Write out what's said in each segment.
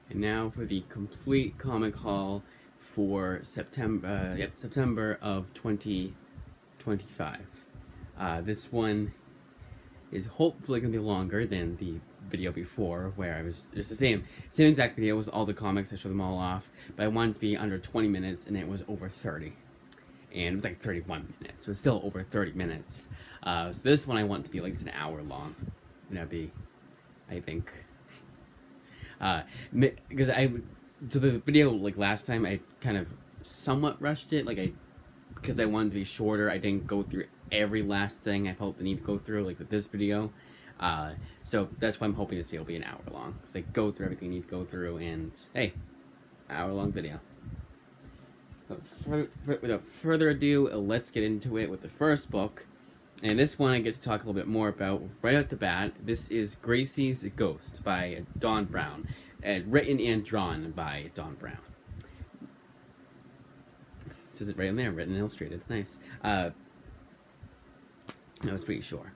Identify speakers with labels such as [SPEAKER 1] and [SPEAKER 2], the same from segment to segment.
[SPEAKER 1] And now for the complete comic haul for September of 2025. This one is hopefully going to be longer than the video before, where I was just the same exact video with all the comics. I showed them all off, but I wanted to be under 20 minutes, and it was over 30. And it was like 31 minutes, but still over 30 minutes. So this one I want to be like an hour long. And that'd be, I think, because so the video like last time I kind of somewhat rushed it, because I wanted to be shorter. I didn't go through every last thing I felt the need to go through, like with this video. So that's why I'm hoping this video will be an hour long, because I go through everything I need to go through, and hey, hour long video. Without further ado, let's get into it with the first book. And this one I get to talk a little bit more about right off the bat. This is Gracie's Ghost by Don Brown, written and drawn by Don Brown. It says it right in there, written and illustrated. Nice. I was pretty sure.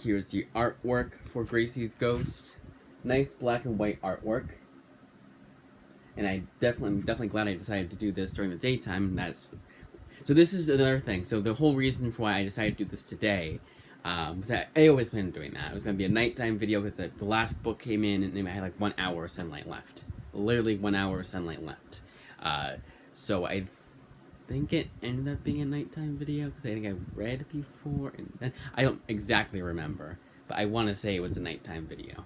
[SPEAKER 1] Here's the artwork for Gracie's Ghost. Nice black and white artwork. And I'm definitely glad I decided to do this during the daytime. So this is another thing. So the whole reason for why I decided to do this today was that I always planned on doing that. It was going to be a nighttime video because the last book came in and I had like 1 hour of sunlight left. Literally 1 hour of sunlight left. So I think it ended up being a nighttime video because I think I read before. And then I don't exactly remember, but I want to say it was a nighttime video.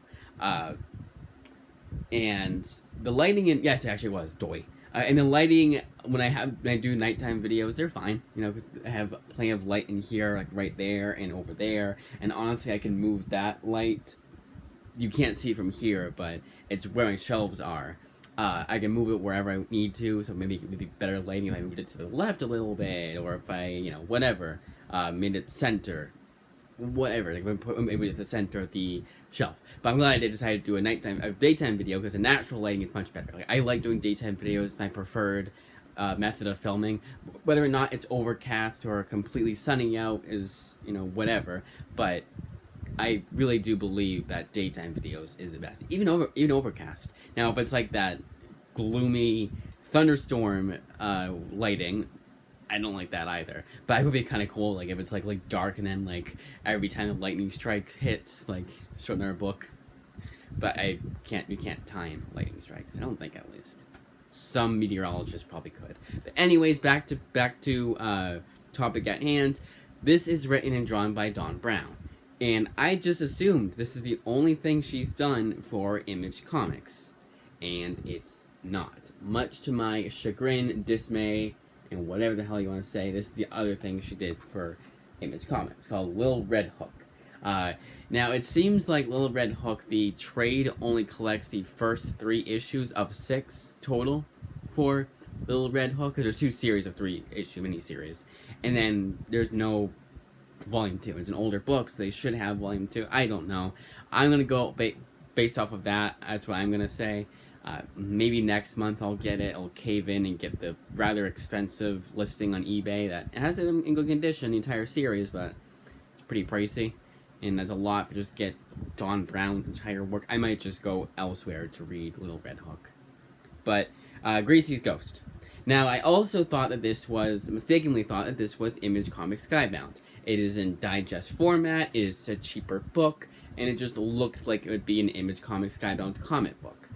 [SPEAKER 1] And the lighting yes, it actually was doy. And the lighting when I do nighttime videos, they're fine, because I have plenty of light in here, like right there and over there. And honestly, I can move that light. You can't see it from here, but it's where my shelves are. I can move it wherever I need to, so maybe it would be better lighting if I moved it to the left a little bit, or if I, whatever, made it center. Whatever, like maybe at the center of the shelf. But I'm glad I decided to do a daytime video because the natural lighting is much better. Like I like doing daytime videos. It's my preferred method of filming. Whether or not it's overcast or completely sunny out is whatever. But I really do believe that daytime videos is the best, even overcast. Now, if it's like that gloomy thunderstorm lighting, I don't like that either. But it would be kind of cool, like if it's like dark and then like every time a lightning strike hits, like shown in our book. But you can't time lightning strikes. I don't think, at least. Some meteorologists probably could. But anyways, back to topic at hand. This is written and drawn by Don Brown, and I just assumed this is the only thing she's done for Image Comics, and it's not. Much to my chagrin, dismay, and whatever the hell you want to say, this is the other thing she did for Image Comics, called Little Red Hook. Now, it seems like Little Red Hook, the trade only collects the first 3 issues of 6 total for Little Red Hook, because there's 2 series of 3-issue miniseries, and then there's no Volume 2. It's an older book, so they should have Volume 2. I don't know. I'm going to go based off of that. That's what I'm going to say. Maybe next month I'll get it. I'll cave in and get the rather expensive listing on eBay that has it in good condition, the entire series, but it's pretty pricey. And that's a lot for just get Don Brown's entire work. I might just go elsewhere to read Little Red Hook. But Gracie's Ghost. Now, I also mistakenly thought that this was Image Comics Skybound. It is in digest format, it is a cheaper book, and it just looks like it would be an Image Comics Skybound comic book.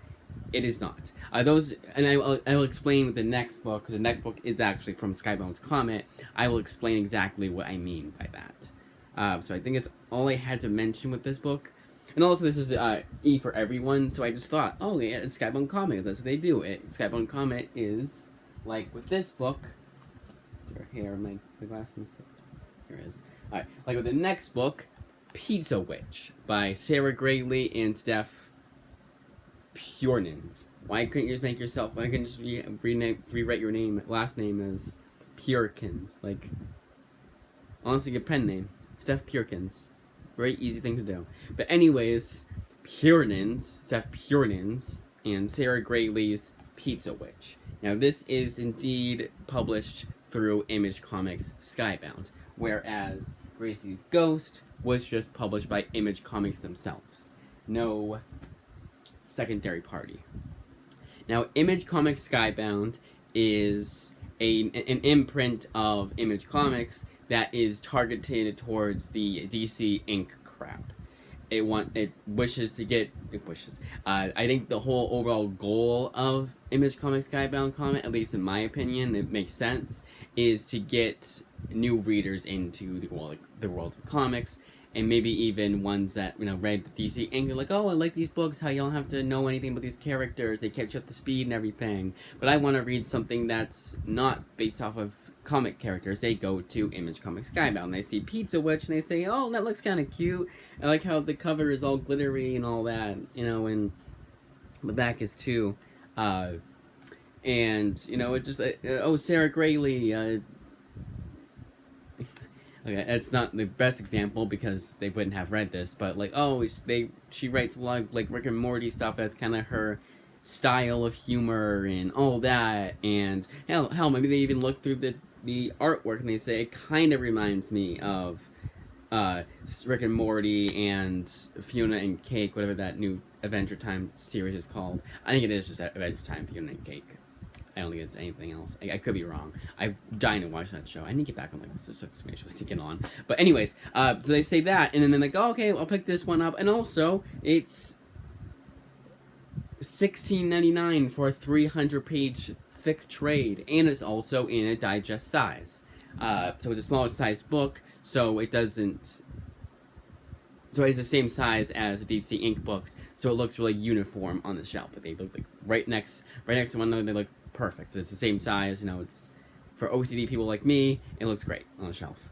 [SPEAKER 1] It is not. I will explain with the next book, because the next book is actually from Skybound's comic. I will explain exactly what I mean by that. So I think it's all I had to mention with this book. And also, this is E for everyone, so I just thought, oh yeah, it's Skybound Comic, that's what they do. Skybound Comic is, like with this book, here, my glasses, here it is. Alright, like with the next book, Pizza Witch, by Sarah Grayley and Steph Purnins. Why couldn't you just rewrite your last name as Purkins? Like, honestly, your pen name. Steph Purkins. Very easy thing to do. But anyways, Steph Purnins, and Sarah Grayley's Pizza Witch. Now this is indeed published through Image Comics Skybound, whereas Gracie's Ghost was just published by Image Comics themselves. No secondary party. Now, Image Comics Skybound is an imprint of Image Comics that is targeted towards the DC Inc. crowd. It wishes to get it wishes. I think the whole overall goal of Image Comics Skybound comic, at least in my opinion, it makes sense, is to get new readers into the world of comics, and maybe even ones that read the DC Inc. They're like, oh, I like these books. How you don't have to know anything about these characters. They catch up to speed and everything. But I want to read something that's not based off of comic characters. They go to Image Comics Skybound. They see Pizza Witch and they say, oh, that looks kind of cute. I like how the cover is all glittery and all that, and the back is too. And it just Sarah Grayley. Okay, it's not the best example because they wouldn't have read this, but she writes a lot of Rick and Morty stuff. That's kind of her style of humor and all that. And hell, maybe they even look through the artwork and they say it kind of reminds me of Rick and Morty and Fiona and Cake, whatever that new Adventure Time series is called. I think it is just Adventure Time, Fiona and Cake. I don't think it's anything else. I could be wrong. I'm dying to watch that show. I need to get back on to get on. But anyways, so they say that, and then they're like, oh, okay, I'll pick this one up. And also, it's $16.99 for a 300-page thick trade, and it's also in a digest size. So it's a smaller size book, so it doesn't. So it's the same size as DC Inc. books, so it looks really uniform on the shelf. But they look like right next to one another. They look perfect. So it's the same size. It's for OCD people like me. It looks great on the shelf.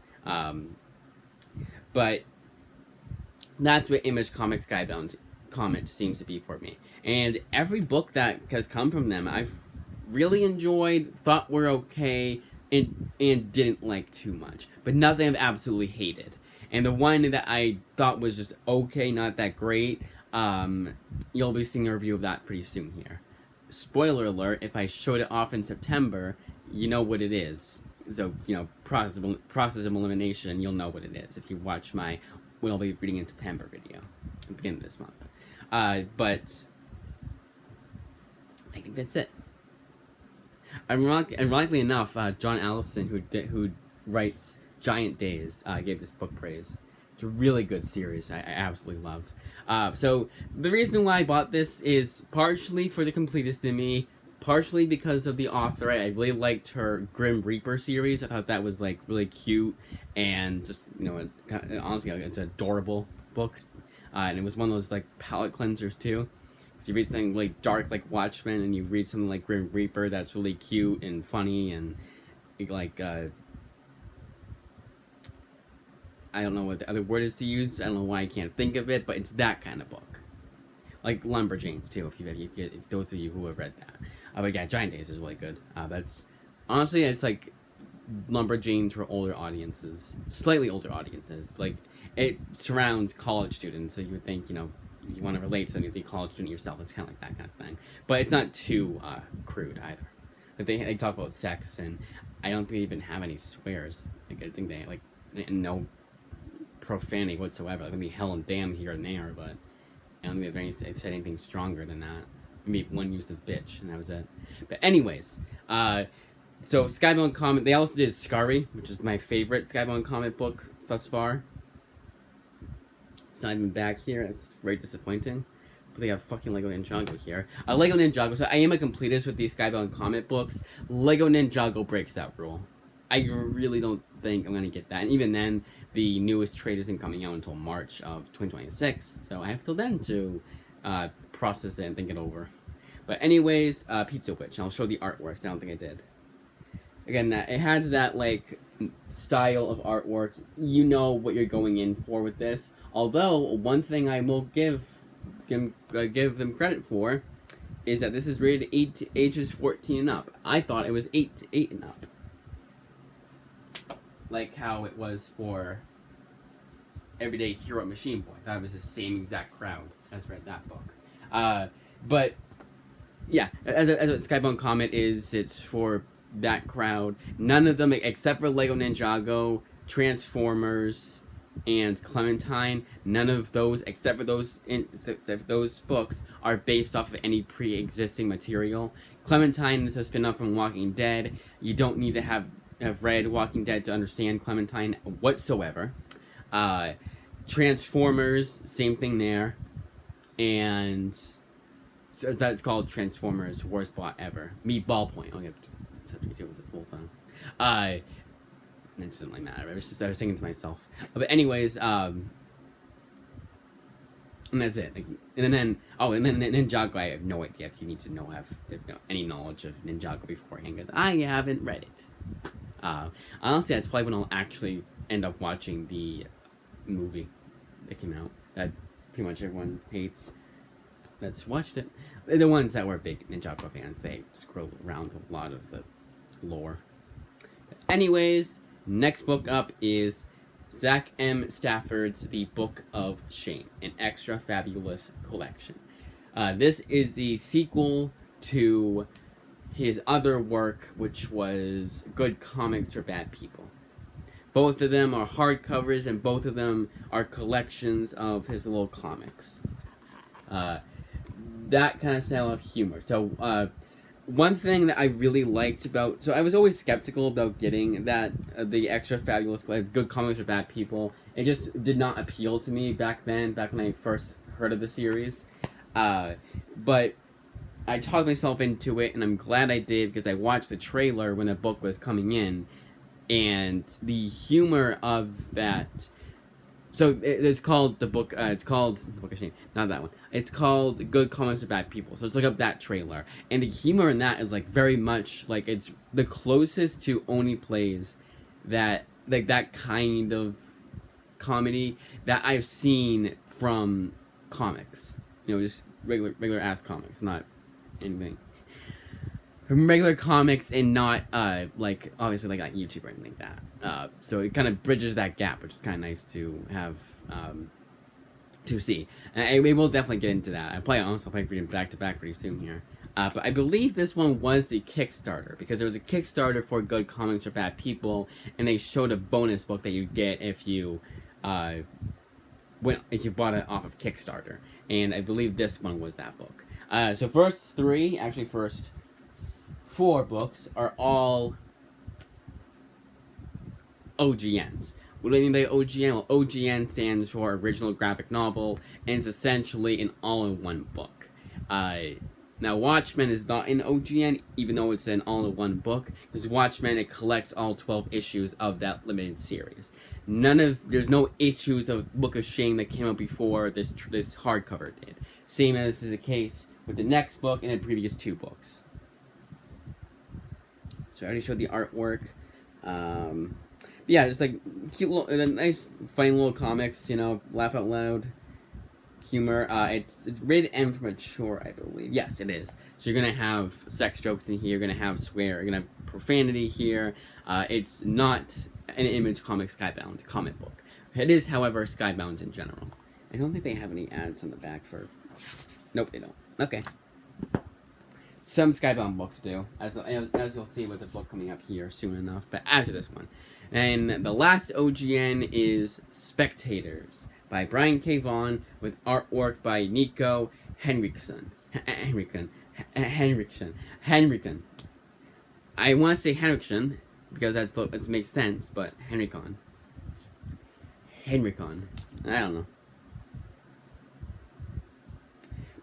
[SPEAKER 1] But that's what Image Comics Skybound comment seems to be for me. And every book that has come from them, I've really enjoyed, thought were okay, and didn't like too much. But nothing I've absolutely hated. And the one that I thought was just okay, not that great, you'll be seeing a review of that pretty soon here. Spoiler alert, if I showed it off in September, you know what it is. So, process of elimination, you'll know what it is if you watch my what I'll be reading in September video at the beginning of this month. But I think that's it. Ironically enough, John Allison, who writes Giant Days, gave this book praise. It's a really good series. I absolutely love. So the reason why I bought this is partially for the completist in me, partially because of the author. I really liked her Grim Reaper series. I thought that was really cute and just honestly, it's an adorable book. And it was one of those palate cleansers too. So you read something really dark like Watchmen, and you read something like Grim Reaper that's really cute and funny and I don't know what the other word is to use. I don't know why I can't think of it, but it's that kind of book. Like Lumberjanes too, if those of you who have read that. But yeah, Giant Days is really good. That's honestly, it's like Lumberjanes for older audiences, slightly older audiences. It surrounds college students, so you would think you want to relate to something to a college student yourself. It's kind of like that kind of thing, but it's not too crude either. They talk about sex, and I don't think they even have any swears. I think they no profanity whatsoever. Maybe hell and damn here and there, but I don't think they've said anything stronger than that. Maybe one use of bitch, and that was it. But anyways, so Skybound comic. They also did Scurry, which is my favorite Skybound comic book thus far. It's not even back here. It's very disappointing. But they have fucking Lego Ninjago here. Lego Ninjago. So I am a completist with these Skybound comic books. Lego Ninjago breaks that rule. I really don't think I'm gonna get that. And even then, the newest trade isn't coming out until March of 2026. So I have till then to process it and think it over. But anyways, Pizza Witch. I'll show the artworks. I don't think I did. Again, it has that style of artwork. You know what you're going in for with this. Although one thing I will give them credit for is that this is rated ages 14 and up. I thought it was 8 and up, like how it was for Everyday Hero Machine Boy. That was the same exact crowd as read that book. But yeah, as a Skybound Comet is, it's for that crowd. None of them, except for Lego Ninjago, Transformers, and Clementine, none of those, except for those books, are based off of any pre-existing material. Clementine is a spin-off from Walking Dead. You don't need to have read Walking Dead to understand Clementine whatsoever. Transformers, same thing there. And so that's called Transformers, worst plot ever. Meet Ballpoint. I'll get to it was a full thing. It doesn't really matter. I was thinking to myself. But anyways, and that's it. And then Ninjago, I have no idea if you need to have any knowledge of Ninjago beforehand, because I haven't read it. Honestly, that's probably when I'll actually end up watching the movie that came out that pretty much everyone hates that's watched it. The ones that were big Ninjago fans, they scroll around a lot of the lore. Anyways, next book up is Zach M. Stafford's The Book of Shame, an extra fabulous collection. This is the sequel to his other work, which was Good Comics for Bad People. Both of them are hardcovers, and both of them are collections of his little comics. That kind of style of humor. So, one thing that I really liked about... So, I was always skeptical about getting that, the extra fabulous, Good Comics for Bad People. It just did not appeal to me back then, back when I first heard of the series. But I talked myself into it, and I'm glad I did, because I watched the trailer when the book was coming in, and the humor of that... So it's called the book. It's called The Book of Shame. Not that one. It's called Good Comics for Bad People. So let's look up that trailer, and the humor in that is like very much like it's the closest to Oni Plays that like that kind of comedy that I've seen from comics. You know, just regular ass comics, not anything. From regular comics and not like obviously like on YouTube or anything like that. So it kind of bridges that gap, which is kind of nice to have to see. And we will definitely get into that. I'll probably read them back to back pretty soon here. But I believe this one was the Kickstarter, because there was a Kickstarter for Good Comics for Bad People, and they showed a bonus book that you get if you bought it off of Kickstarter. And I believe this one was that book. So first 4 books are all OGNs. What do I mean by OGN? Well, OGN stands for Original Graphic Novel, and it's essentially an all-in-one book. Now, Watchmen is not an OGN, even though it's an all-in-one book, because Watchmen, it collects all 12 issues of that limited series. There's no issues of Book of Shame that came out before this hardcover did. Same as is the case with the next book and the previous 2 books. So I already showed the artwork. Yeah, just like cute little, nice, funny little comics. You know, laugh out loud, humor. It's rated M for mature, I believe. Yes, it is. So you're gonna have sex jokes in here. You're gonna have swear. You're gonna have profanity here. It's not an Image Comics Skybound comic book. It is, however, Skybound in general. I don't think they have any ads on the back for. Nope, they don't. Okay. Some Skybound books do, as you'll see with the book coming up here soon enough, but after this one. And the last OGN is Spectators by Brian K. Vaughan with artwork by Nico Henriksen. Henriksen. I want to say Henriksen because that makes sense, but Henrikon. I don't know.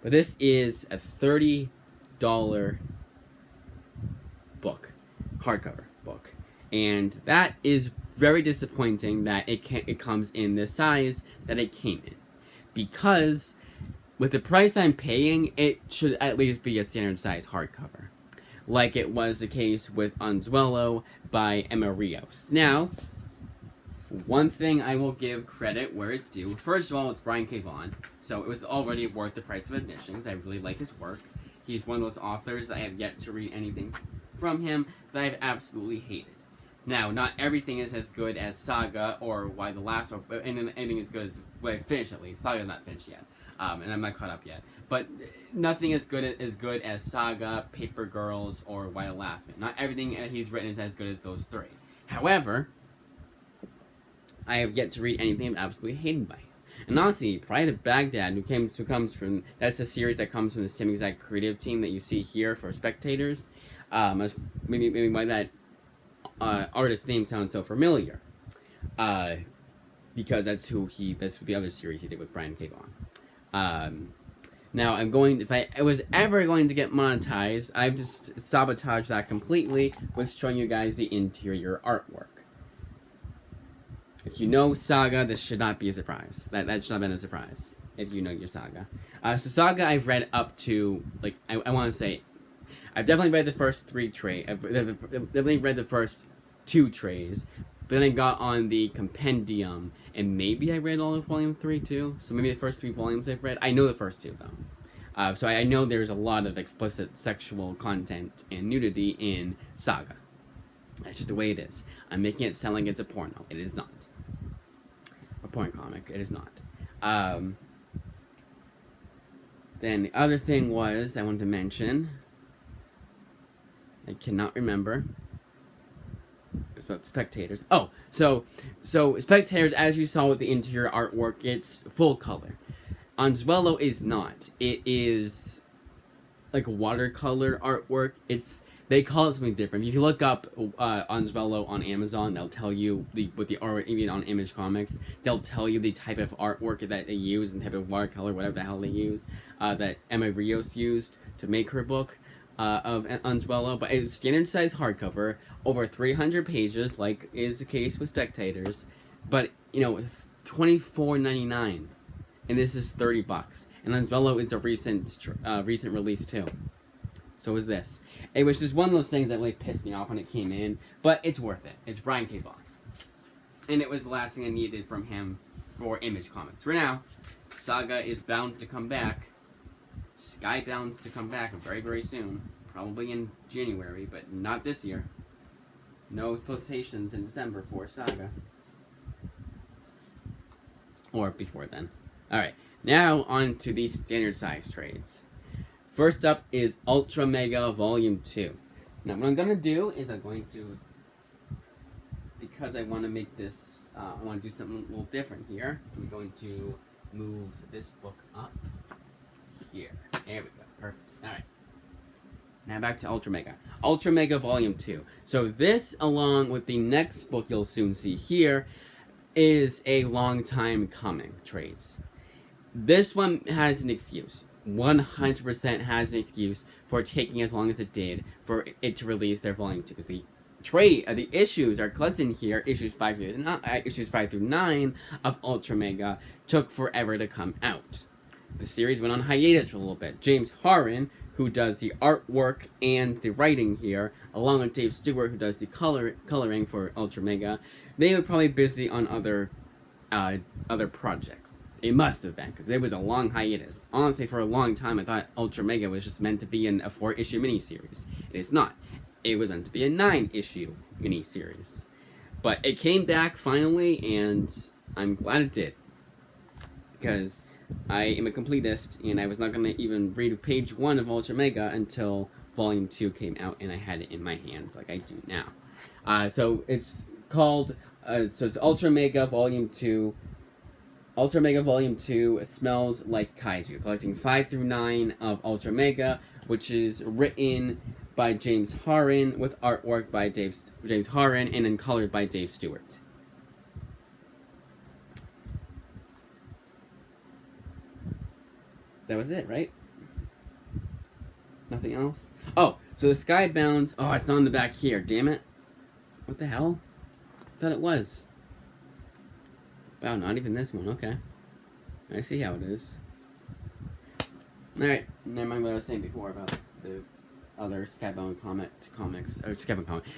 [SPEAKER 1] But this is a $30 book, hardcover book, and that is very disappointing that it comes in the size that it came in, because with the price I'm paying, it should at least be a standard size hardcover, like it was the case with Anzuelo by Emma Rios. Now, one thing I will give credit where it's due. First of all, it's Brian K. Vaughan, so it was already worth the price of admission, because I really like his work. He's one of those authors that I have yet to read anything from him that I've absolutely hated. Now, not everything is as good as Saga or Why the Last, or anything as good as what I finished at least. Saga's not finished yet, and I'm not caught up yet. But nothing as good as Saga, Paper Girls, or Why the Last Man. Not everything he's written is as good as those 3. However, I have yet to read anything I'm absolutely hated by him. And honestly, Pride of Baghdad, who comes from, that's a series that comes from the same exact creative team that you see here for Spectators. Maybe why that artist's name sounds so familiar. Because that's who the other series he did with Brian K. Vaughan. Now, if I was ever going to get monetized, I've just sabotaged that completely with showing you guys the interior artwork. If you know Saga, this should not be a surprise. That should not have been a surprise, if you know your Saga. So Saga I've read up to, like, I want to say, I've definitely read the first 3 trades. I've definitely read the first 2 trades. But then I got on the compendium, and maybe I read all of Volume 3 too. So maybe the first 3 volumes I've read. I know the first 2 though. So I know there's a lot of explicit sexual content and nudity in Saga. That's just the way it is. I'm making it sound like it's a porno. It is not. A porn comic. It is not. Then the other thing was I wanted to mention. I cannot remember. About Spectators. Oh, so Spectators, as you saw with the interior artwork, it's full color. On Zwello is not. It is like watercolor artwork. They call it something different. If you look up on Zwello on Amazon, they'll tell you what the art, even on Image Comics, they'll tell you the type of artwork that they use and type of watercolor, whatever the hell they use, that Emma Rios used to make her book of Unzwello. But it's standard size hardcover, over 300 pages, like is the case with Spectators. But it's $24.99, and this is $30. And Unzwello is a recent release too. So is this. It was just one of those things that really pissed me off when it came in, but it's worth it. It's Brian K. Vaughan. And it was the last thing I needed from him for Image Comics. For now, Saga is bound to come back. Skybound's to come back very, very soon. Probably in January, but not this year. No solicitations in December for Saga. Or before then. Alright, now on to these standard size trades. First up is Ultramega Volume 2. Now what I'm going to do is because I want to make this, I want to do something a little different here. I'm going to move this book up here. There we go. Perfect. Alright. Now back to Ultramega. Ultramega Volume 2. So this, along with the next book you'll soon see here, is a long time coming trades. This one has an excuse. 100% has an excuse for taking as long as it did for it to release their Volume 2. Because the issues are collected here, issues 5 through 9 of Ultramega took forever to come out. The series went on hiatus for a little bit. James Harren, who does the artwork and the writing here, along with Dave Stewart, who does the coloring for Ultramega, they were probably busy on other projects. It must have been, because it was a long hiatus. Honestly, for a long time, I thought Ultramega was just meant to be a 4-issue miniseries. It is not. It was meant to be a 9-issue miniseries. But it came back finally, and I'm glad it did. Because I am a completist, and I was not going to even read page 1 of Ultramega until Volume 2 came out, and I had it in my hands like I do now. So it's called, it's Ultramega Volume 2. Ultramega Volume 2 Smells Like Kaiju, collecting 5 through 9 of Ultramega, which is written by James Harren, with artwork by James Harren, and then colored by Dave Stewart. That was it, right? Nothing else? Oh, so the Skybounds... Oh, it's not on the back here, damn it. What the hell? I thought it was. Wow, not even this one, okay. I see how it is. Alright, never mind what I was saying before about the other Skybound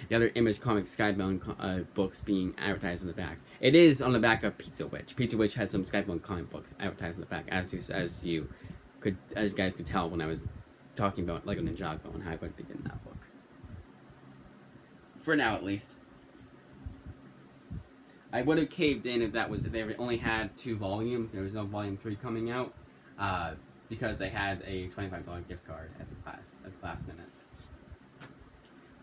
[SPEAKER 1] the other Image Comics Skybound books being advertised in the back. It is on the back of Pizza Witch. Pizza Witch has some Skybound comic books advertised in the back, as you guys could tell when I was talking about Lego Ninjago and how I would begin that book. For now, at least. I would have caved in if they only had 2 volumes. There was no Volume 3 coming out, because they had a $25 gift card at the last minute.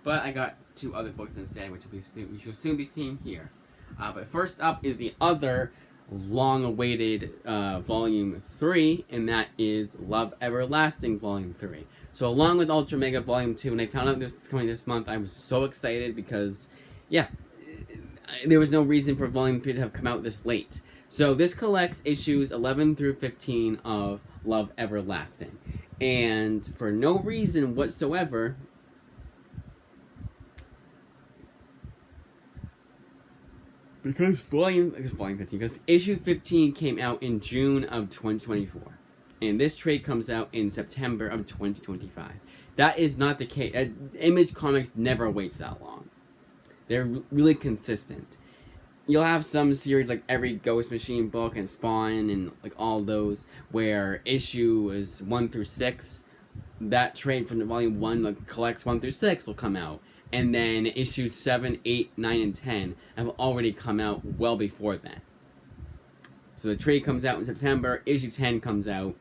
[SPEAKER 1] But I got 2 other books instead, which we shall soon be seeing here. But first up is the other long-awaited Volume 3, and that is Love Everlasting Volume 3. So along with Ultramega Volume 2, when I found out this was coming this month, I was so excited because, yeah, there was no reason for Volume 3 to have come out this late. So this collects issues 11 through 15 of Love Everlasting. And for no reason whatsoever, because issue 15 came out in June of 2024. And this trade comes out in September of 2025. That is not the case. Image Comics never waits that long. They're really consistent. You'll have some series like every Ghost Machine book and Spawn and like all those where issue is 1 through 6. That trade from the Volume 1 that collects 1 through 6 will come out. And then issues 7, 8, 9, and 10 have already come out well before that. So the trade comes out in September, issue 10 comes out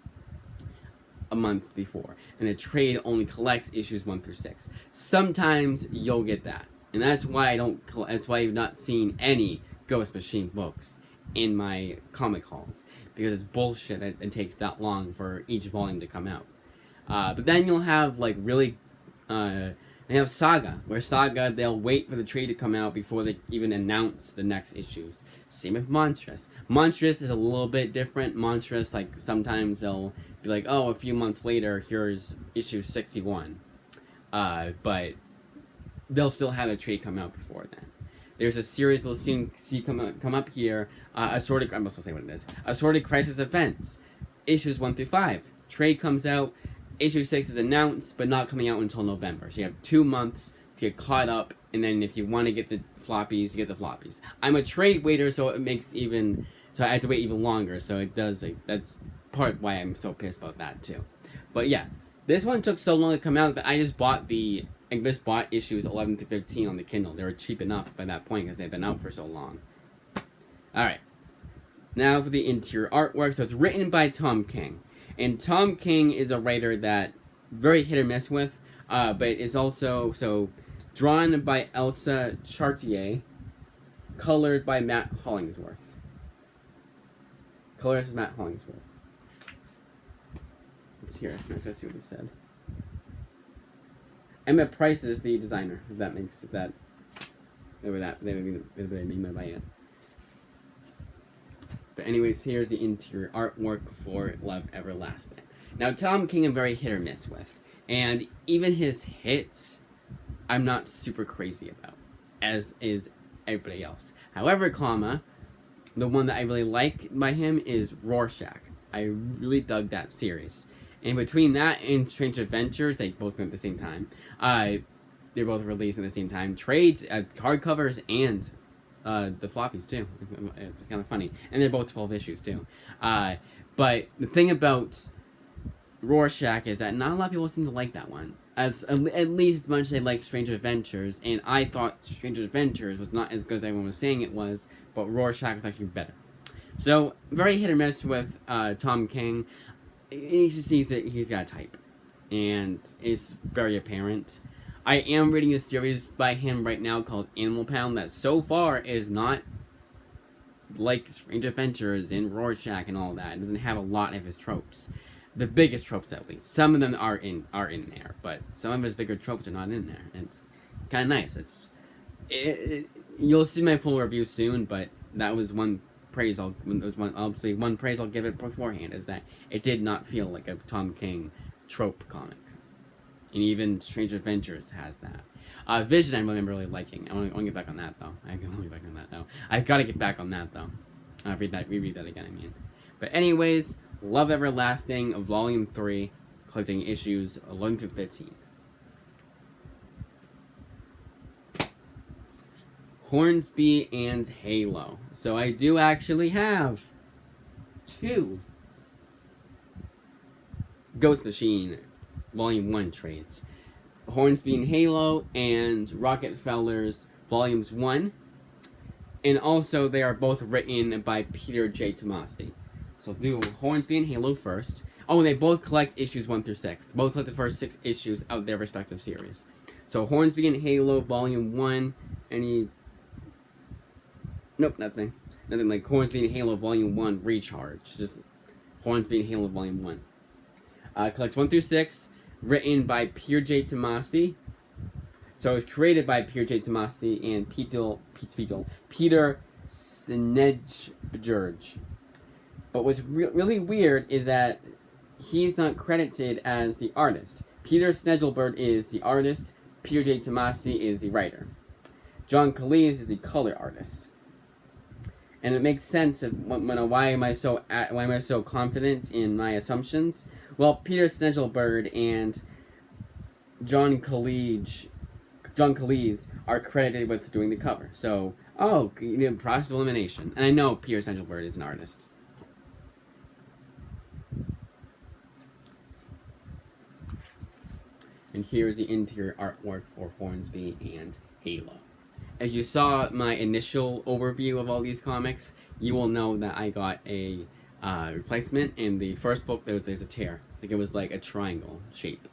[SPEAKER 1] a month before. And the trade only collects issues 1 through 6. Sometimes you'll get that. And that's why that's why you've not seen any Ghost Machine books in my comic hauls. Because it's bullshit that it takes that long for each volume to come out. But then you'll have like really they have Saga, where Saga, they'll wait for the trade to come out before they even announce the next issues. Same with Monstrous. Monstrous is a little bit different. Monstrous, like, sometimes they'll be like, oh, a few months later, here's issue 61. But they'll still have a trade come out before then. There's a series we'll soon see come up here, Assorted, I must say what it is. Assorted Crisis Events, issues 1 through 5. Trade comes out. Issue 6 is announced, but not coming out until November. So you have 2 months to get caught up, and then if you want to get the floppies, you get the floppies. I'm a trade waiter, so it makes even... So I have to wait even longer, so it does... Like, that's part of why I'm so pissed about that, too. But yeah, this one took so long to come out that I just bought issues 11 to 15 on the Kindle. They were cheap enough by that point because they've been out for so long. Alright. Now for the interior artwork. So it's written by Tom King. And Tom King is a writer that very hit or miss with, but is also drawn by Elsa Chartier, colored by Matt Hollingsworth. Let's hear it. Let's see what he said. Emma Price is the designer. If that makes that. They would be by it. But anyways, here's the interior artwork for Love Everlasting. Now, Tom King I'm very hit or miss with. And even his hits, I'm not super crazy about. As is everybody else. However, the one that I really like by him is Rorschach. I really dug that series. And between that and Strange Adventures, they both went at the same time. They're both released at the same time. Trades, hardcovers, and the floppies too. It was kind of funny, and they're both 12 issues too. But the thing about Rorschach is that not a lot of people seem to like that one, at least as much as they liked Strange Adventures. And I thought Strange Adventures was not as good as everyone was saying it was, but Rorschach was actually better. So very hit or miss with Tom King. He just sees that he's got a type, and it's very apparent. I am reading a series by him right now called Animal Pound that so far is not like Strange Adventures and Rorschach and all that. It doesn't have a lot of his tropes. The biggest tropes, at least. Some of them are in there, but some of his bigger tropes are not in there. It's kind of nice. You'll see my full review soon, but that was one praise I'll give it beforehand, is that it did not feel like a Tom King trope comic. And even Strange Adventures has that. Vision I remember really liking. I want to get back on that, though. I've got to get back on that, though. Reread that again, I mean. But anyways, Love Everlasting, Volume 3, collecting issues 11 through 15. Hornsby and Halo. So I do actually have 2 Ghost Machine Volume 1 trades. Hornsby and Halo and Rocketfellers Volumes 1. And also they are both written by Peter J. Tomasi. So I'll do Hornsby and Halo first. Oh, and they both collect issues 1 through 6. Both collect the first 6 issues of their respective series. So Hornsby and Halo Volume 1. Nope, nothing. Nothing like Hornsby and Halo Volume One Recharge. Just Hornsby and Halo Volume One. Collects 1 through 6, written by Peter J. Tomasi. So it was created by Peter J. Tomasi and Peter Snedgeorge. But what's really weird is that he's not credited as the artist. Peter Snedgelberg is the artist. Peter J. Tomasi is the writer. John Cleese is the color artist. And it makes sense of why am I so confident in my assumptions? Well, Peter Snedgelberg and John Cleese are credited with doing the cover. So, process of elimination. And I know Peter Snedgelberg is an artist. And here's the interior artwork for Hornsby and Halo. If you saw my initial overview of all these comics, you will know that I got a replacement. In the first book, there's a tear. Like it was like a triangle shape.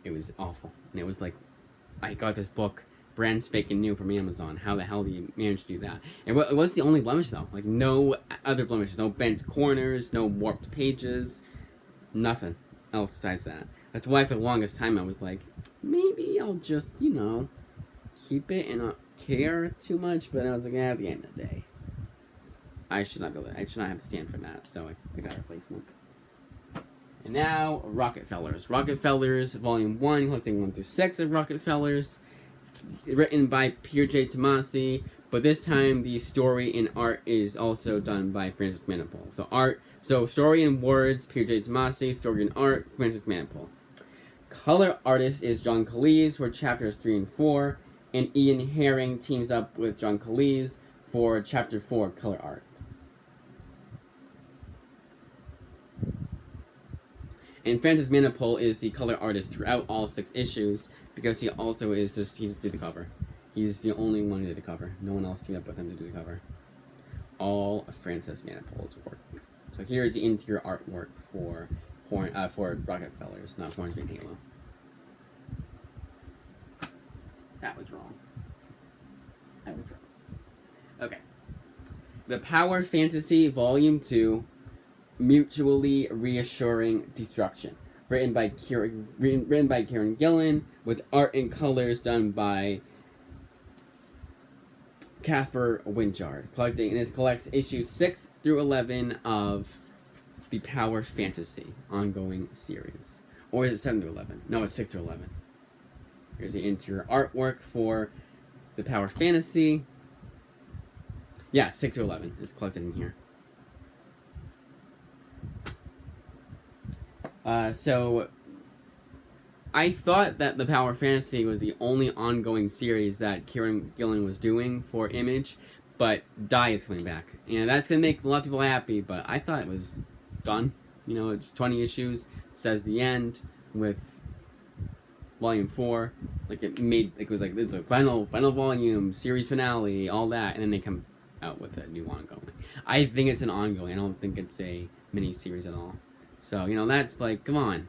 [SPEAKER 1] It was awful. And it was like, I got this book brand spanking new from Amazon. How the hell do you manage to do that? And it was the only blemish though. Like no other blemishes. No bent corners, no warped pages, nothing else besides that. That's why for the longest time I was like, maybe I'll just, keep it and not care too much. But I was like, at the end of the day, I should not have to stand for that. So I got a replacement. And now, Rocketfellers. Rocketfellers Volume One, collecting 1 through 6 of Rocketfellers. Written by Peter J. Tomasi, but this time the story and art is also done by Francis Manapul. So story and words, Peter J. Tomasi, story and art, Francis Manapul. Color artist is John Cleese for chapters 3 and 4, and Ian Herring teams up with John Cleese for chapter 4 color art. And Francis Manapul is the color artist throughout all 6 issues, because he also he just did the cover. He's the only one who did the cover. No one else teamed up with him to do the cover. All of Francis Manapul's work. So here's the interior artwork for Rocketfellers, not Hornsby and Halo. That was wrong. Okay. The Power Fantasy Volume 2, Mutually Reassuring Destruction. Written by Kieran Gillen, with art and colors done by Casper Winchard. Collects issues 6 through 11 of the Power Fantasy ongoing series. Or is it 7 through 11? No, it's 6 through 11. Here's the interior artwork for the Power Fantasy. Yeah, 6 through 11 is collected in here. So I thought that the Power Fantasy was the only ongoing series that Kieran Gillen was doing for Image, but Die is coming back. And that's going to make a lot of people happy, but I thought it was done. It's 20 issues, says the end, with Volume 4. It's a final volume, series finale, all that, and then they come out with a new ongoing. I think it's an ongoing. I don't think it's a mini-series at all. So, that's like, come on.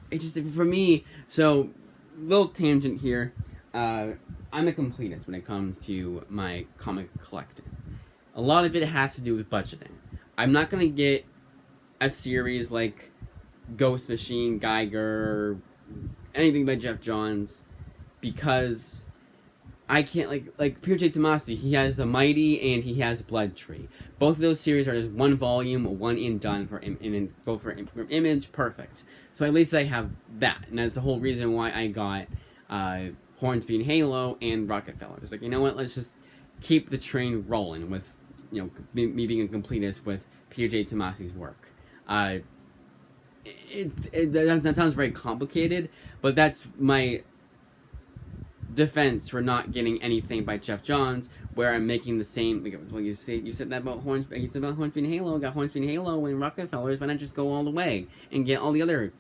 [SPEAKER 1] It just, for me, so, little tangent here. I'm a completist when it comes to my comic collecting. A lot of it has to do with budgeting. I'm not going to get a series like Ghost Machine, Geiger, anything by Jeff Johns, because I can't, like Peter J. Tomasi, he has The Mighty and he has Blood Tree. Both of those series are just one volume, one and done for both for Image, perfect. So at least I have that, and that's the whole reason why I got Hornsby and Halo and Rocketfellers. It's like, you know what, let's just keep the train rolling with, me being a completist with Peter J. Tomasi's work. That sounds very complicated, but that's my defense for not getting anything by Jeff Johns, where I'm making the same. Well, you said that about Hornsby. You said about Hornsby and Halo. Got Hornsby and Halo and Rocketfellers. Why not just go all the way and get all the other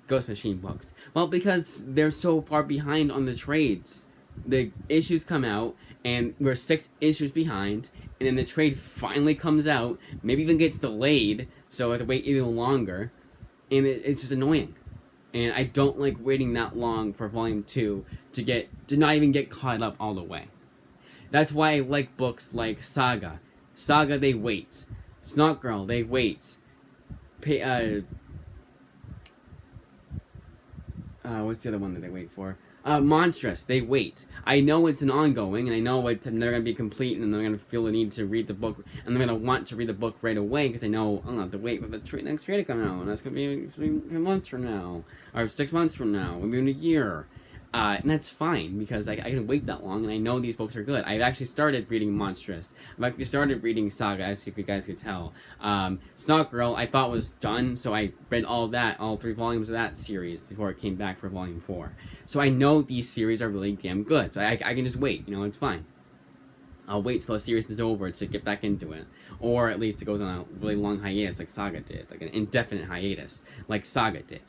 [SPEAKER 1] Ghost Machine books? Well, because they're so far behind on the trades. The issues come out, and we're 6 issues behind, and then the trade finally comes out. Maybe even gets delayed, so I have to wait even longer, and it's just annoying. and I don't like waiting that long for Volume 2 to not even get caught up all the way. That's why I like books like Saga. Saga, they wait. Snot Girl, they wait. What's the other one that they wait for? Monstrous, they wait. I know it's an ongoing, and I know they're going to be complete, and they're going to feel the need to read the book, and they're going to want to read the book right away, because I know I'm going to have to wait for the next trade to come out, and that's going to be 3 months from now, or 6 months from now, maybe in a year. And that's fine, because I can wait that long, and I know these books are good. I've actually started reading Monstrous. I've actually started reading Saga, as you guys could tell. Snot Girl, I thought was done, so I read all 3 volumes of that series before it came back for Volume 4. So I know these series are really damn good, so I can just wait, it's fine. I'll wait till the series is over to get back into it. Or at least it goes on a really long hiatus like Saga did, like an indefinite hiatus, like Saga did.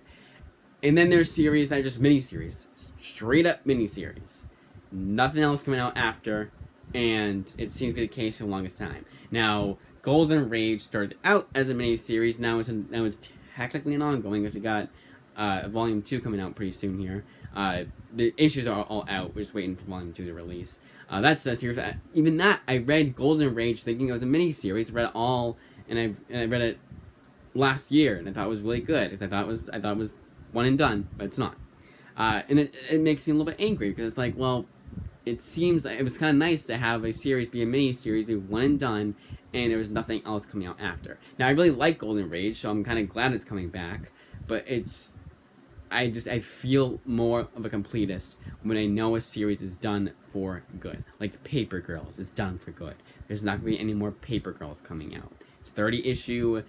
[SPEAKER 1] And then there's series that are just miniseries. Straight up miniseries. Nothing else coming out after, and it seems to be the case for the longest time. Now, Golden Rage started out as a miniseries, now it's technically an ongoing, because we got Volume 2 coming out pretty soon here. The issues are all out, we're just waiting for Volume 2 to release. That's a series that, even that, I read Golden Rage thinking it was a miniseries, I read it all, and I read it last year, and I thought it was really good, because I thought it was one and done, but it's not. And it makes me a little bit angry, because it's like, well, it seems like it was kind of nice to have a series be a mini-series, be one and done, and there was nothing else coming out after. Now, I really like Golden Rage, so I'm kind of glad it's coming back, but I feel more of a completist when I know a series is done for good. Like Paper Girls is done for good. There's not going to be any more Paper Girls coming out. It's 30 issue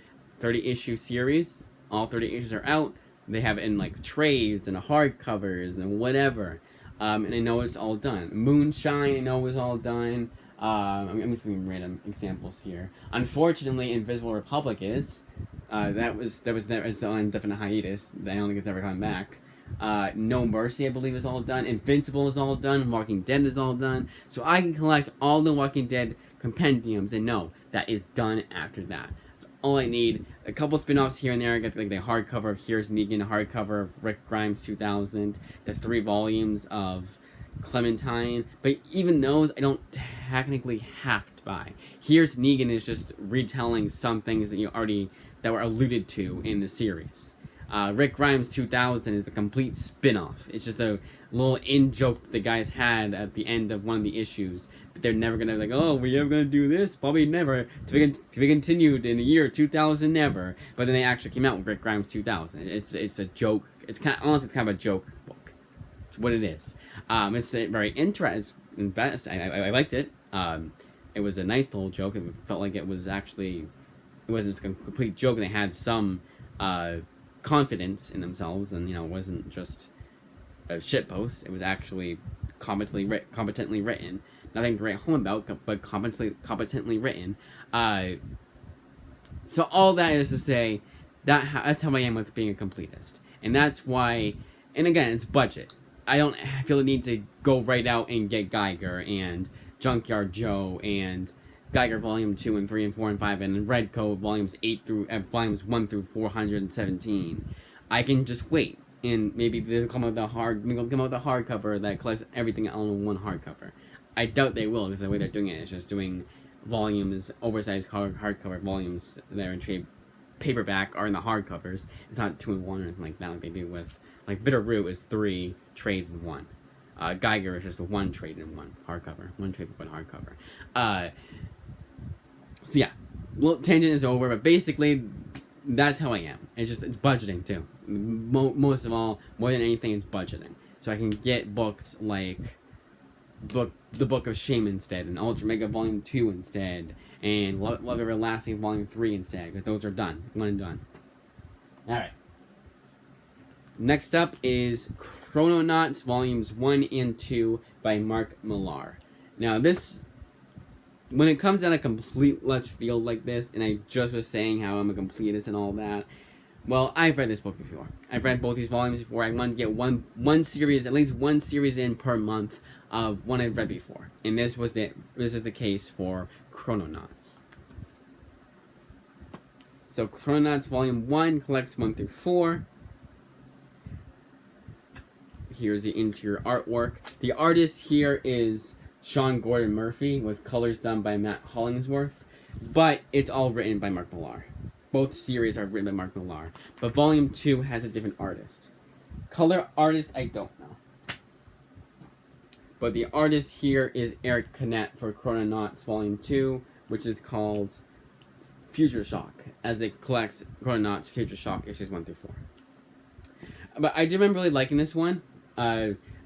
[SPEAKER 1] series. All 30 issues are out. They have it in like trades and hardcovers and whatever. And I know it's all done. Moonshine, I know is all done. I'm just giving random examples here. Unfortunately, Invisible Republic is. That was on indefinite hiatus. I don't think it's ever coming back. No Mercy, I believe, is all done. Invincible is all done. Walking Dead is all done. So I can collect all the Walking Dead compendiums and know that is done after that. That's all I need. A couple spin-offs here and there. I got like the hardcover of Here's Negan, the hardcover of Rick Grimes 2000, the 3 volumes of Clementine. But even those, I don't technically have to buy. Here's Negan is just retelling some things that were alluded to in the series. Rick Grimes 2000 is a complete spin-off. It's just a little in-joke that the guys had at the end of one of the issues. That they're never gonna we ever gonna do this? Probably never. To be continued in the year 2000, never. But then they actually came out with Rick Grimes 2000. It's a joke. Honestly, it's kind of a joke book. It's what it is. It's very interesting. I liked it. It was a nice little joke. It felt like it was actually. It wasn't just a complete joke. They had some confidence in themselves, and it wasn't just a shitpost. It was actually competently written. Nothing to write home about, but competently written. So all that is to say, that's how I am with being a completist, and that's why. And again, it's budget. I don't feel the need to go right out and get Geiger and Junkyard Joe and Geiger Volume 2 and 3 and 4 and 5 and Redcoat Volumes 1 through 417. I can just wait, and maybe they'll come out with a hardcover that collects everything all in one hardcover. I doubt they will, because the way they're doing it is just doing volumes, oversized hardcover volumes that are in trade paperback are in the hardcovers. It's not 2 in 1 or anything like that, like they do with Bitterroot is 3 trades in 1. Geiger is just 1 trade in 1 hardcover, 1 trade in 1 hardcover. So yeah, well, tangent is over, but basically, that's how I am. It's budgeting too. Most of all, more than anything, it's budgeting. So I can get books like the Book of Shame instead, and Ultramega Volume 2 instead, and Love Everlasting Volume 3 instead, because those are done. One and done. Alright. Next up is Chrononauts Volumes 1 and 2 by Mark Millar. Now this, when it comes down to complete left field like this, and I just was saying how I'm a completist and all that, well, I've read this book before. I've read both these volumes before. I wanted to get one series, at least one series in per month of one I've read before. And this was it. This is the case for Chrononauts. So Chrononauts Volume 1 collects 1 through 4. Here's the interior artwork. The artist here is Sean Gordon Murphy, with colors done by Matt Hollingsworth, but it's all written by Mark Millar. Both series are written by Mark Millar, but Volume 2 has a different artist. Color artist, I don't know. But the artist here is Eric Canet for Chrononauts Volume 2, which is called Future Shock, as it collects Chrononauts Future Shock issues 1 through 4. But I do remember really liking this one.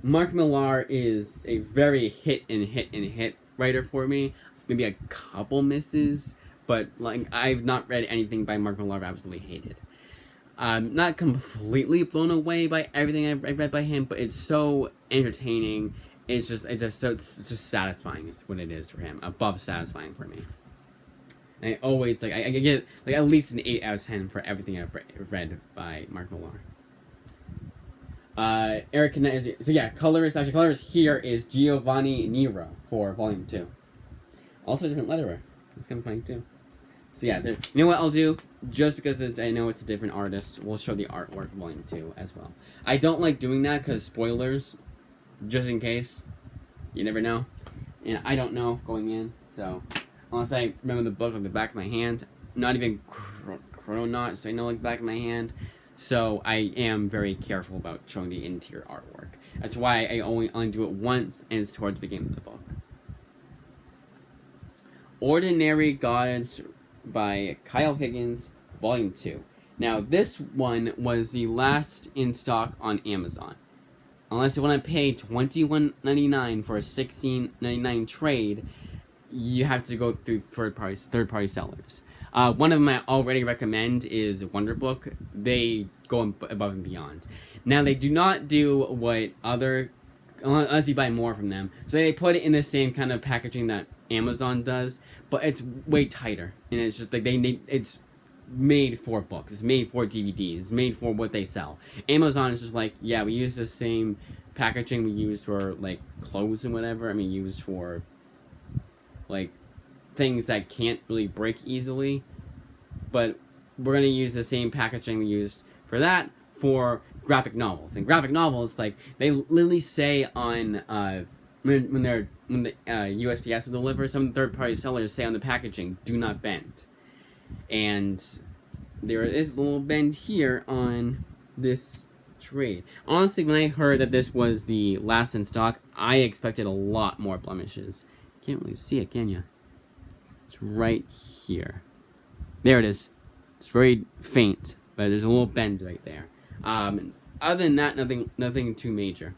[SPEAKER 1] Mark Millar is a very hit writer for me. Maybe a couple misses, but like I've not read anything by Mark Millar I've absolutely hated. I'm not completely blown away by everything I've read by him, but it's so entertaining. It's just satisfying is what it is for him. Above satisfying for me. And I always I get like at least an 8 out of 10 for everything I've read by Mark Millar. Eric Canet is so yeah. Colorist here is Giovanni Nero for Volume 2. Also a different letterer. It's kind of funny too. So yeah, you know what I'll do? Just because I know it's a different artist, we'll show the artwork for Volume 2 as well. I don't like doing that because spoilers, just in case. You never know. And I don't know going in, so unless I remember the book like the back of my hand, not even Chrononauts, I know like the back of my hand. So I am very careful about showing the interior artwork. That's why I only do it once, and it's towards the beginning of the book. Ordinary Gods by Kyle Higgins, Volume 2. Now, this one was the last in stock on Amazon. Unless you want to pay $21.99 for a $16.99 trade, you have to go through third-party sellers. One of them I already recommend is Wonderbook. They go above and beyond. Now, they do not do what unless you buy more from them. So they put it in the same kind of packaging that Amazon does, but it's way tighter. And it's just like it's made for books. It's made for DVDs. It's made for what they sell. Amazon is just like, yeah, we use the same packaging we use for like clothes and whatever. I mean, used for like things that can't really break easily, but we're going to use the same packaging we used for that for graphic novels. And graphic novels, like they literally say on when the USPS will deliver, some third-party sellers say on the packaging, "Do not bend," and there is a little bend here on this trade. Honestly, when I heard that this was the last in stock, I expected a lot more blemishes. Can't really see it, can you? It's right here. There it is. It's very faint, but there's a little bend right there. Other than that, nothing too major.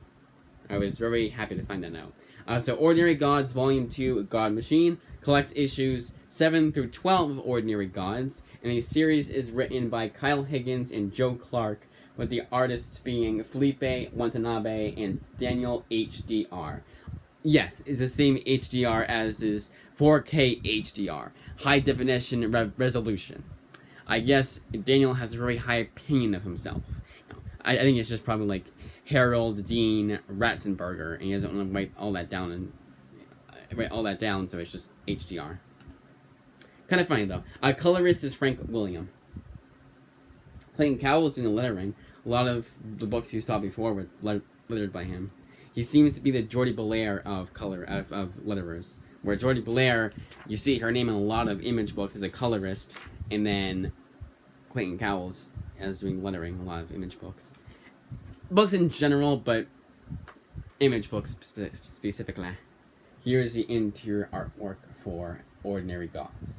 [SPEAKER 1] I was very happy to find that out. So Ordinary Gods Volume 2, God Machine, collects issues 7 through 12 of Ordinary Gods, and the series is written by Kyle Higgins and Joe Clark, with the artists being Felipe Watanabe and Daniel HDR. Yes, it's the same HDR as is 4K HDR, high definition resolution. I guess Daniel has a very high opinion of himself. I think it's just probably like Harold Dean Ratzenberger, and he doesn't want to write all that down, so it's just HDR. Kind of funny though. Colorist is Frank William. Clayton Cowell is doing the lettering. A lot of the books you saw before were lettered by him. He seems to be the Jordi Belair of letterers. Where Jordi Belair, you see her name in a lot of image books as a colorist, and then Clayton Cowell's as doing lettering a lot of image books. Books in general, but image books specifically. Here's the interior artwork for Ordinary Gods.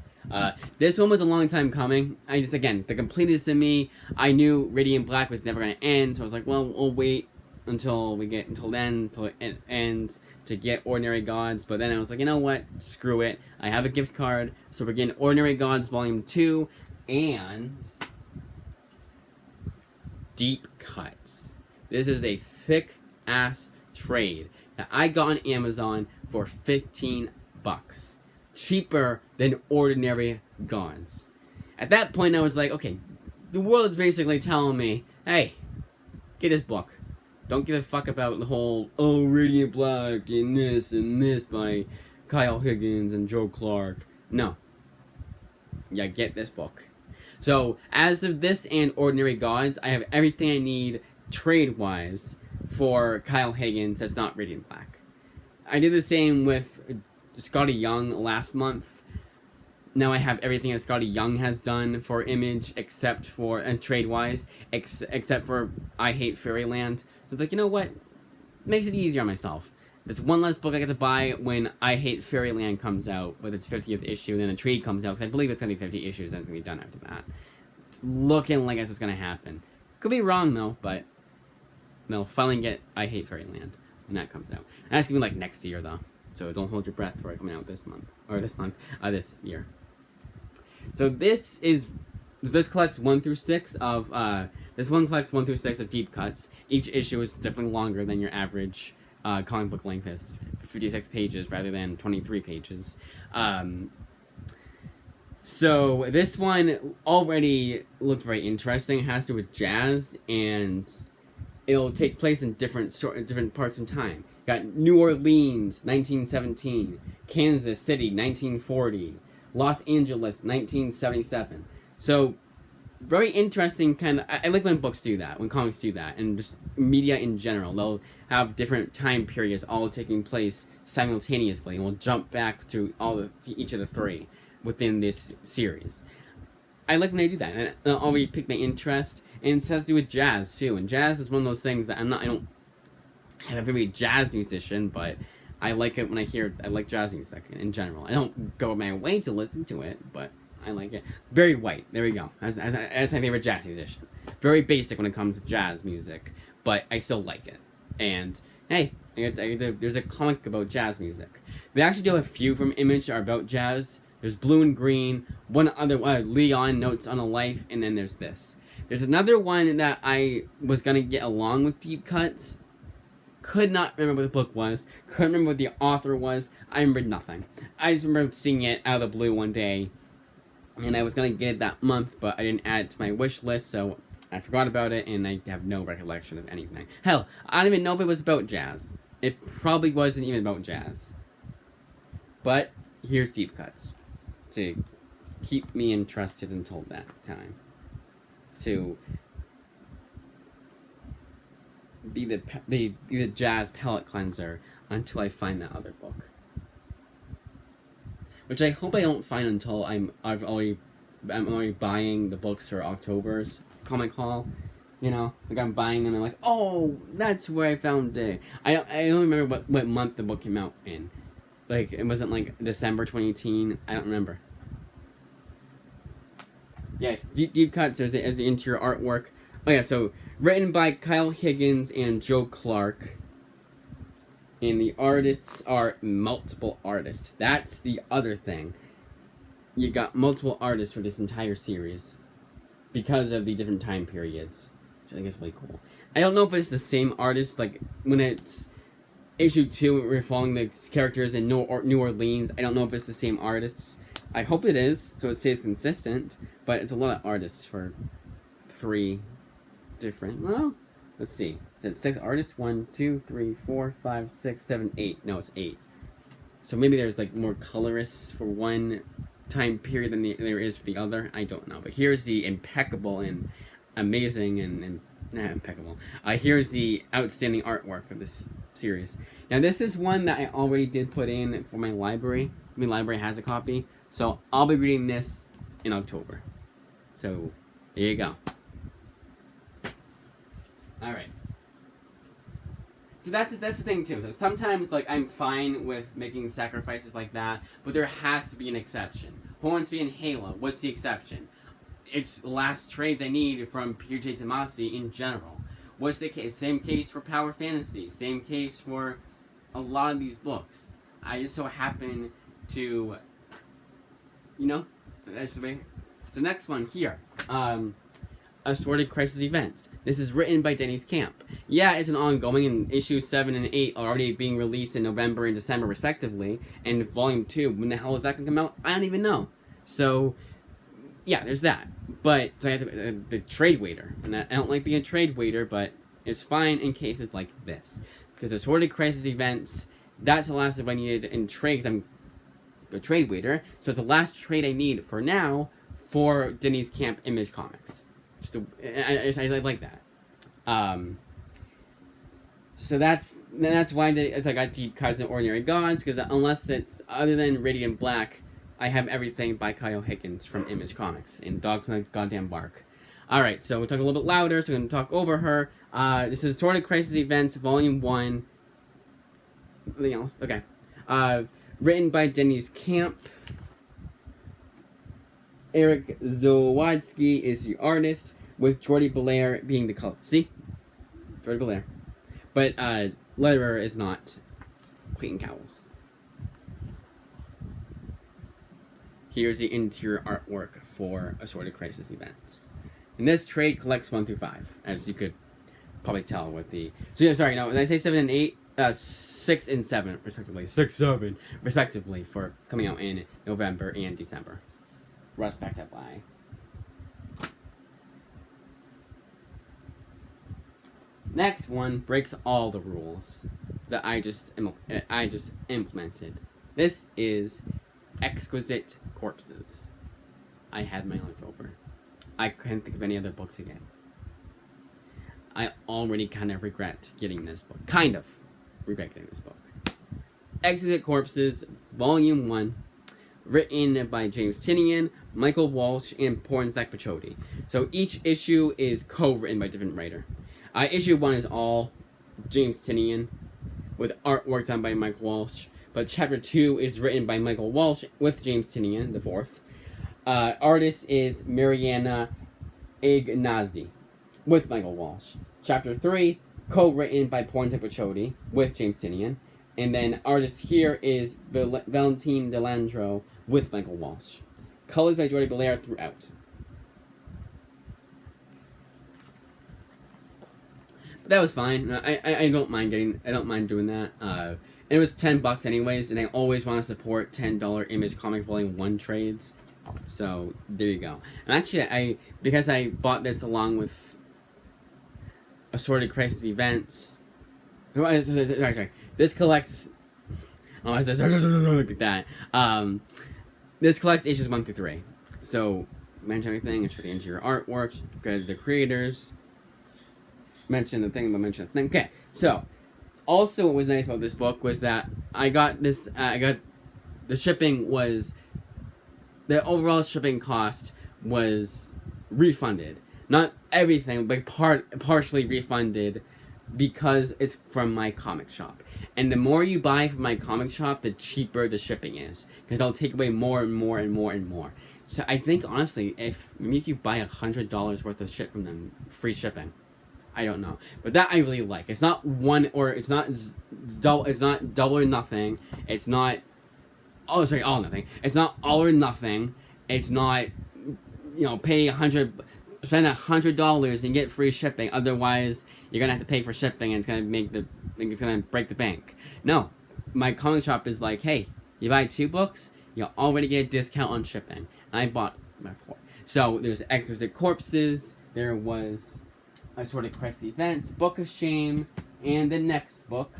[SPEAKER 1] This one was a long time coming. Again, the completist in me, I knew Radiant Black was never going to end, so I was like, well, we'll wait until it ends to get Ordinary Gods. But then I was like, you know what? Screw it. I have a gift card, so we're getting Ordinary Gods Volume 2 and Deep Cuts. This is a thick ass trade that I got on Amazon for $15. Cheaper than Ordinary Gods. At that point I was like, okay, the world's basically telling me, hey, get this book. Don't give a fuck about the whole, Radiant Black and this by Kyle Higgins and Joe Clark. No. Yeah, get this book. So, as of this and Ordinary Gods, I have everything I need trade-wise for Kyle Higgins that's not Radiant Black. I did the same with Scotty Young last month. Now I have everything that Scotty Young has done for Image, except for, and trade-wise, except for I Hate Fairyland. So it's like, you know what? Makes it easier on myself. There's one less book I get to buy when I Hate Fairyland comes out, with its 50th issue, and then a trade comes out, because I believe it's going to be 50 issues, and it's going to be done after that. It's looking like that's what's going to happen. Could be wrong, though, but they'll finally get I Hate Fairyland when that comes out. And that's going to be like next year, though. So don't hold your breath for it coming out this year. So this collects 1 through 6 of this one collects 1 through 6 of deep cuts. Each issue is definitely longer than your average comic book length. Is 56 pages rather than 23 pages. So this one already looked very interesting. It has to do with jazz, and it'll take place in different parts in time. Got New Orleans, 1917, Kansas City, 1940. Los Angeles, 1977. So, very interesting kind of... I like when books do that, when comics do that, and just media in general. They'll have different time periods all taking place simultaneously, and we'll jump back to each of the 3 within this series. I like when they do that, and it'll already pique my interest, and it has to do with jazz, too. And jazz is one of those things that I don't have a very jazz musician, but... I like it when I like jazz music in general. I don't go my way to listen to it, but I like it. Barry White, there we go. That's my favorite jazz musician. Very basic when it comes to jazz music, but I still like it. And, hey, there's a comic about jazz music. They actually do a few from Image are about jazz. There's Blue and Green, one other Leon, Notes on a Life, and then there's this. There's another one that I was going to get along with Deep Cuts. Could not remember what the book was. Couldn't remember what the author was. I remembered nothing. I just remember seeing it out of the blue one day. And I was going to get it that month, but I didn't add it to my wish list, so I forgot about it, and I have no recollection of anything. Hell, I don't even know if it was about jazz. It probably wasn't even about jazz. But here's Deep Cuts. To keep me interested until that time. To... be the jazz palette cleanser until I find that other book, which I hope I don't find until I'm already buying the books for October's comic haul. You know, like I'm buying them and I'm like, oh, that's where I found it. I don't remember what month the book came out in. Like it wasn't like December 2018. I don't remember. Yes, deep cuts as the interior artwork. Oh yeah, so written by Kyle Higgins and Joe Clark. And the artists are multiple artists. That's the other thing. You got multiple artists for this entire series because of the different time periods, which I think is really cool. I don't know if it's the same artist, like when it's issue 2, we're following the characters in New Orleans. I don't know if it's the same artists. I hope it is, so it stays consistent, but it's a lot of artists for 3 different, well, let's see. It's 6 artists, 1, 2, 3, 4, 5, 6, 7, 8. No, it's 8. So maybe there's like more colorists for one time period than there is for the other. I don't know. But here's the impeccable and amazing and not impeccable. Here's the outstanding artwork for this series. Now this is one that I already did put in for my library. My library has a copy. So I'll be reading this in October. So there you go. Alright. So that's the thing too. So sometimes like I'm fine with making sacrifices like that, but there has to be an exception. Hornsby and Halo, what's the exception? It's the last trades I need from PJ Tomasi in general. What's the case? Same case for Power Fantasy. Same case for a lot of these books. I just so happen to, you know, that's the way. The next one here. Assorted Crisis Events. This is written by Denny's Camp. Yeah, it's an ongoing, and issues 7 and 8 are already being released in November and December respectively, and Volume 2, when the hell is that going to come out? I don't even know. So, yeah, there's that. But, so I have to, the trade waiter, and I don't like being a trade waiter, but it's fine in cases like this. Because Assorted Crisis Events, that's the last of I needed in trade, because I'm a trade waiter, so it's the last trade I need for now for Denny's Camp Image Comics. I like that. So that's why I got Deep Cuts and Ordinary Gods, because unless it's other than Radiant Black, I have everything by Kyle Higgins from Image Comics in Dogs Like Goddamn Bark. Alright, so we'll talk a little bit louder, so I'm going to talk over her. This is Assorted Crisis Events, Volume 1. Anything else? Okay. Written by Denise Camp. Eric Zawodzki is the artist, with Jordi Belair being the color. See? Jordi Belair. But letterer is not Clayton Cowles. Here's the interior artwork for Assorted Crisis Events. And this trade collects 1 through 5, as you could probably tell with the... So, yeah, sorry, no, when I say 7 and 8, 6 and 7, respectively. 6, 7, respectively, for coming out in November and December. Respectively. Next one breaks all the rules that I just implemented. This is Exquisite Corpses. I had my leftover. I couldn't think of any other books again. I already kind of regret getting this book. Kind of regret getting this book. Exquisite Corpses, Volume 1, written by James Tynion, Michael Walsh, and Pornzak Pachodi. So each issue is co-written by a different writer. Issue 1 is all James Tynion, with artwork done by Mike Walsh. But Chapter 2 is written by Michael Walsh with James Tynion, the fourth. Artist is Mariana Ignazi, with Michael Walsh. Chapter 3, co-written by Pornzak Pachodi, with James Tynion. And then artist here is Valentine Delandro, with Michael Walsh. Colors by Jordi Belair throughout. That was fine. I don't mind doing that. And it was $10 anyways, and I always want to support $10 Image Comic Volume 1 trades. So there you go. And actually, because I bought this along with Assorted Crisis Events. Sorry. This collects. Oh, look at that. This collects issues 1 through 3. So mention everything and show the interior artwork because the creators. Mention the thing. Okay, so also what was nice about this book was that the shipping was, the overall shipping cost was refunded. Not everything, but partially refunded because it's from my comic shop. And the more you buy from my comic shop, the cheaper the shipping is, because I'll take away more and more and more and more. So I think honestly, if you buy $100 worth of shit from them, free shipping. I don't know, but that I really like. It's not one or it's not double. It's not double or nothing. It's not. Oh, sorry, all or nothing. It's not all or nothing. It's not. Pay spend $100 and get free shipping. Otherwise, you're gonna have to pay for shipping, and it's gonna break the bank. No, my comic shop is like, hey, you buy 2 books, you already get a discount on shipping. And I bought my 4. So there's Exquisite Corpses. There was Assorted Crisis Events, Book of Shame, and the next book,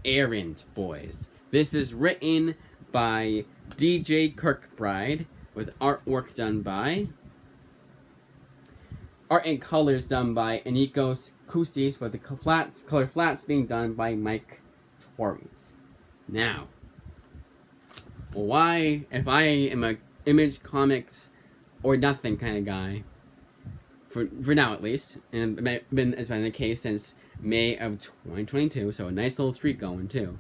[SPEAKER 1] Errand Boys. This is written by DJ Kirkbride, with art and colors done by Anikos Koustis, with the color flats being done by Mike Torres. Now, why, if I am a Image Comics or nothing kind of guy, for now at least, and it's been the case since May of 2022, so a nice little streak going too,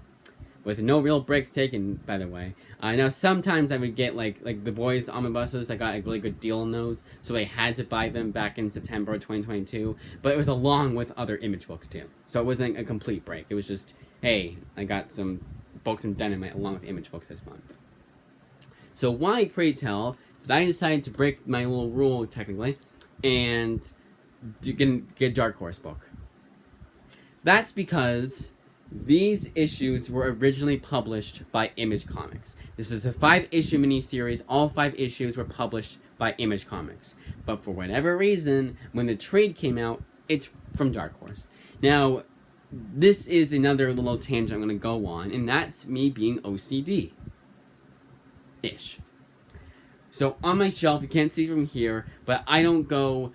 [SPEAKER 1] with no real breaks taken, by the way. Now sometimes I would get like the boys omnibuses. I got a really good deal on those, so I had to buy them back in September of 2022. But it was along with other Image books too, so it wasn't a complete break. It was just, hey, I got some books from Dynamite along with Image books this month. So why, pray tell, did I decide to break my little rule technically and get a Dark Horse book? That's because these issues were originally published by Image Comics. This is a 5-issue miniseries. All 5 issues were published by Image Comics. But for whatever reason, when the trade came out, it's from Dark Horse. Now, this is another little tangent I'm going to go on, and that's me being OCD-ish. So on my shelf, you can't see from here, but I don't go,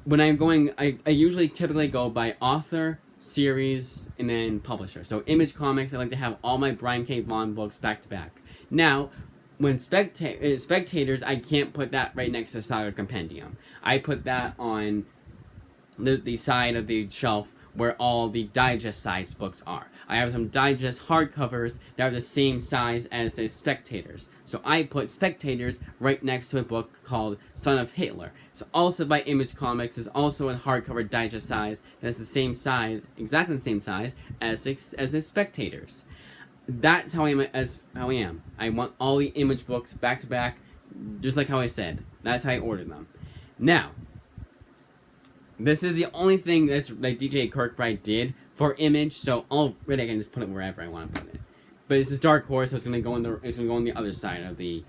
[SPEAKER 1] when I'm going, I usually typically go by author series, and then publisher. So Image Comics, I like to have all my Brian K. Vaughan books back to back. Now, when Spectators, I can't put that right next to Saga Compendium. I put that on the side of the shelf where all the digest size books are. I have some digest hardcovers that are the same size as the Spectators. So I put Spectators right next to a book called Son of Hitler. So also by Image Comics is also a hardcover digest size that's the same size, exactly the same size as the Spectators. That's how I am. I want all the Image books back to back, just like how I said. That's how I ordered them. Now, this is the only thing that's like DJ Kirkbride did for Image, so already I can just put it wherever I want to put it. But this is Dark Horse, so it's gonna go on the other side of the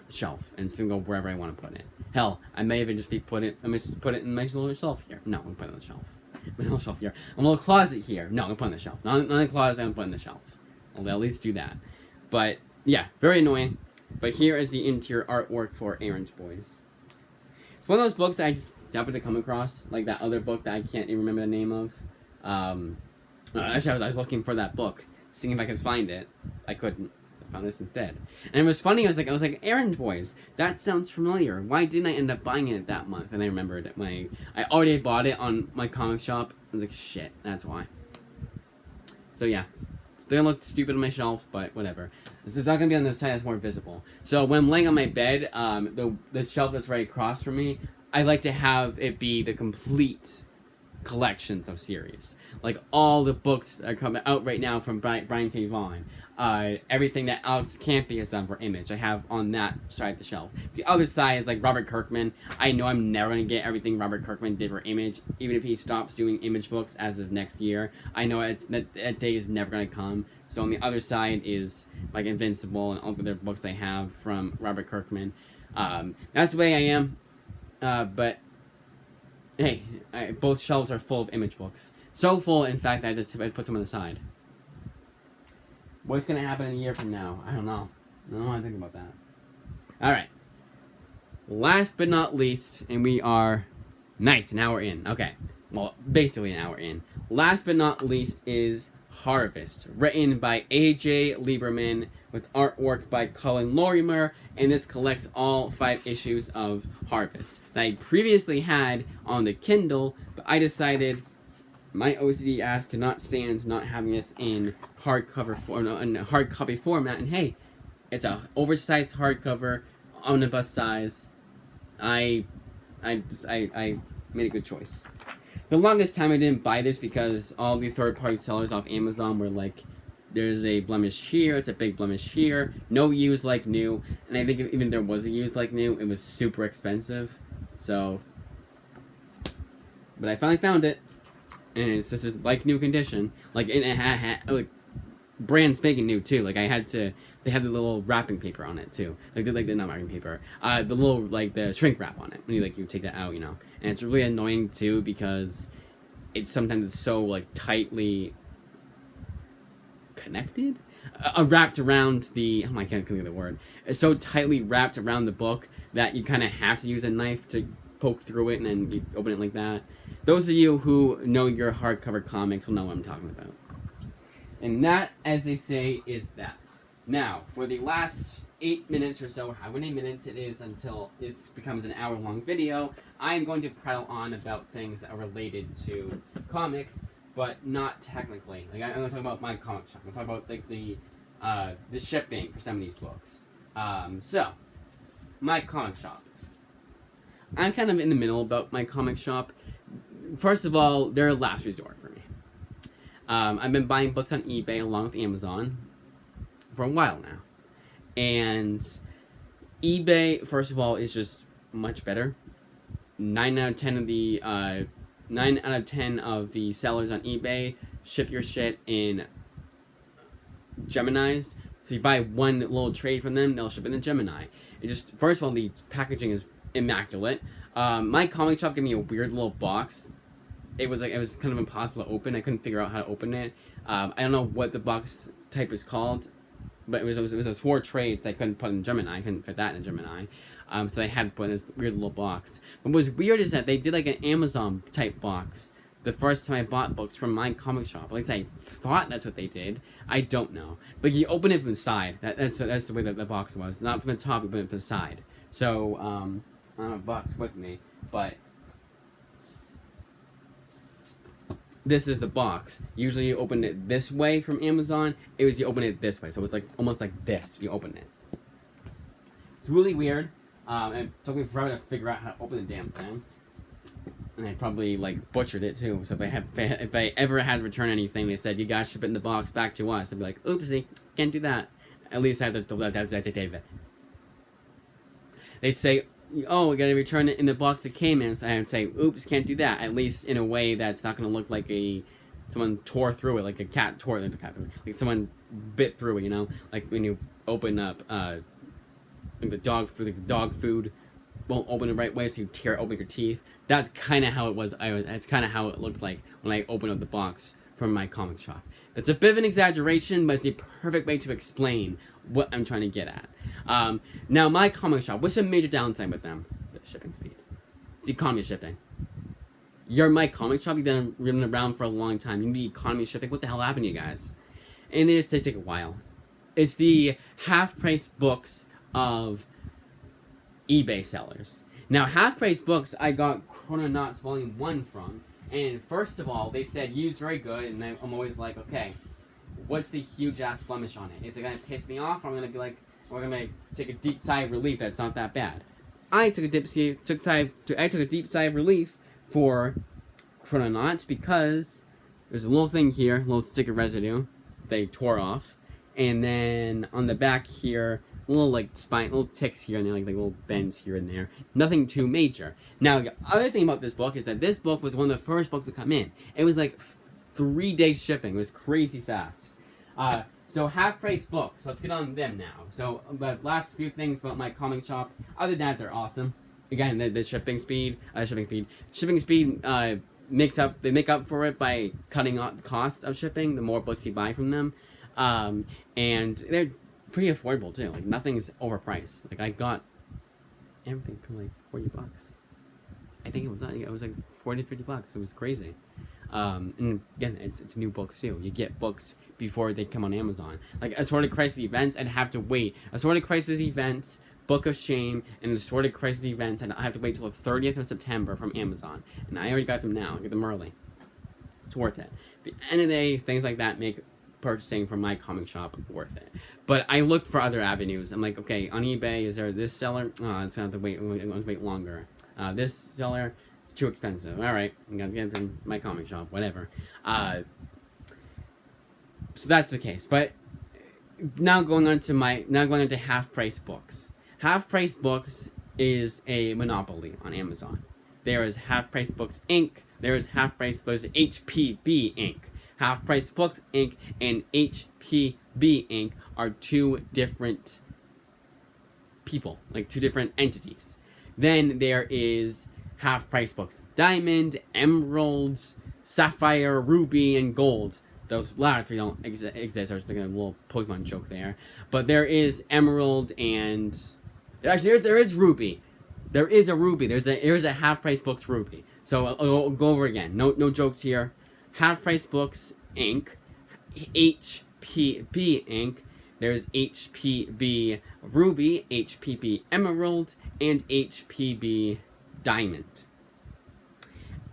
[SPEAKER 1] shelf, and it's gonna go wherever I want to put it. Hell, I may even just put it in my little shelf here. No, I'm gonna put it on the shelf. My little shelf here. A little closet here. No, I'm gonna put it on the shelf. Not in the closet. I'm gonna put it in the shelf. I'll at least do that. But yeah, very annoying. But here is the interior artwork for Errand Boys. It's one of those books that I just happened to come across, like that other book that I can't even remember the name of. Actually, I was looking for that book, seeing if I could find it. I couldn't. I found this instead. And it was funny. I was like, Errand Boys. That sounds familiar. Why didn't I end up buying it that month? And I remembered it when I already bought it on my comic shop. I was like, shit, that's why. So yeah. It's gonna look stupid on my shelf, but whatever. This is not gonna be on the side that's more visible. So when I'm laying on my bed, the shelf that's right across from me, I like to have it be the complete collections of series. Like all the books that are coming out right now from Brian K. Vaughan. Everything that Alex Campy has done for Image, I have on that side of the shelf. The other side is like Robert Kirkman. I know I'm never going to get everything Robert Kirkman did for Image, even if he stops doing Image books as of next year. I know that day is never going to come. So on the other side is like Invincible and all the other books I have from Robert Kirkman. That's the way I am. But hey, both shelves are full of Image books. So full, in fact, I just put some on the side. What's going to happen in a year from now? I don't know. I don't want to think about that. Alright. Last but not least, and we are an hour in. Okay. Well, basically an hour in. Last but not least is Harvest, written by A.J. Lieberman with artwork by Colin Lorimer, and this collects all 5 issues of Harvest that I previously had on the Kindle, but I decided my OCD ass could not stand not having this in hardcover in hard copy format, and hey, it's a oversized hardcover, omnibus size. I made a good choice. The longest time I didn't buy this because all the third-party sellers off Amazon were like, there's a blemish here, it's a big blemish here, no used like new, and I think if even there was a used like new, it was super expensive. So, but I finally found it, and this is like new condition, like it had like brand spanking new too. Like they had the little wrapping paper on it too, like the not wrapping paper, the little like the shrink wrap on it when you take that out, and it's really annoying too because it's sometimes so like tightly connected, wrapped around the I can't think of the word. It's so tightly wrapped around the book that you kind of have to use a knife to poke through it, and then you open it like that. Those of you who know your hardcover comics will know what I'm talking about. And that, as they say, is that. Now, for the last 8 minutes or so, how many minutes it is until this becomes an hour-long video, I am going to prattle on about things that are related to comics, but not technically. Like I'm going to talk about my comic shop. I'm going to talk about like the shipping for some of these books. So, my comic shop. I'm kind of in the middle about my comic shop. First of all, they're a last resort for me. I've been buying books on eBay along with Amazon for a while now. And eBay, first of all, is just much better. 9 out of 10 of the sellers on eBay ship your shit in Geminis. So you buy one little trade from them, they'll ship it in Gemini. It just, first of all, the packaging is immaculate. My comic shop gave me a weird little box. It was kind of impossible to open. I couldn't figure out how to open it. I don't know what the box type is called, but it was 4 trades that I couldn't put in Gemini. I couldn't fit that in Gemini. So I had to put in this weird little box. But what was weird is that they did like an Amazon type box the first time I bought books from my comic shop. At least I thought that's what they did. I don't know. But you open it from the side. That's the way that the box was. Not from the top, you open it from the side. So, I don't have a box with me, but this is the box. Usually you open it this way from Amazon. It was you open it this way. So it's like almost like this. You open it. It's really weird. And it took me forever to figure out how to open the damn thing. And I probably like butchered it too. So if I ever had to return anything, they said you guys ship it in the box back to us. I'd be like, oopsie, can't do that. At least I have to they'd say, oh, we gotta return it in the box it came in. So I'd say, oops, can't do that. At least in a way that's not gonna look like someone tore through it, like a cat tore it, like someone bit through it, you know, like when you open up like the dog food won't open the right way, so you tear open your teeth. That's kind of how it was. That's kind of how it looked like when I opened up the box from my comic shop. That's a bit of an exaggeration, but it's the perfect way to explain what I'm trying to get at. Now, my comic shop, what's a major downside with them? The shipping speed. It's economy shipping. You're my comic shop, you've been around for a long time. You need economy shipping. What the hell happened to you guys? And they take a while. It's the half-price books of eBay sellers. Now, half-price books I got Chrononauts Volume One from, and first of all, they said used very good, and I'm always like, okay, what's the huge-ass blemish on it? Is it gonna piss me off, or I'm gonna be like, we're gonna take a deep sigh of relief that it's not that bad? I took a deep sigh of relief for Chrononauts because there's a little thing here, a little sticker residue they tore off, and then on the back here, little like little ticks here and there, like little bends here and there. Nothing too major. Now, the other thing about this book is that this book was one of the first books to come in. It was like 3 days shipping. It was crazy fast. So half-price books. Let's get on them now. So the last few things about my comic shop. Other than that, they're awesome. Again, the shipping speed makes up. They make up for it by cutting out the cost of shipping. The more books you buy from them, and they're pretty affordable too. Like nothing's overpriced. Like I got everything for like $40. I think it was like $40-50. It was crazy. And again, it's new books too. You get books before they come on Amazon. Like Assorted Crisis Events, I'd have to wait. Assorted Crisis Events, Book of Shame, and Assorted Crisis Events, and I have to wait till the 30th of September from Amazon. And I already got them now. I get them early. It's worth it. At the end of the day, things like that make purchasing from my comic shop worth it. But I look for other avenues. I'm like, okay, on eBay, is there this seller? Oh, it's gonna have to wait. I'm gonna wait longer. This seller, it's too expensive. All right, I'm gonna get it from my comic shop. Whatever. So that's the case. But now going on to half-price books. Half-price books is a monopoly on Amazon. There is Half-Price Books Inc. There is Half-Price Books HPB Inc. Half-Price Books Inc. and HPB Inc. are two different people, like two different entities. Then there is Half-Price Books Diamond, Emeralds, Sapphire, Ruby, and Gold. Those latter three don't exist. I was making a little Pokemon joke there. But there is Emerald and... Actually, there is Ruby. There is a Ruby. There's a Half-Price Books Ruby. So I'll go over again. No jokes here. Half-Price Books Inc. HPB Inc. There's HPB Ruby, HPB Emerald, and HPB Diamond.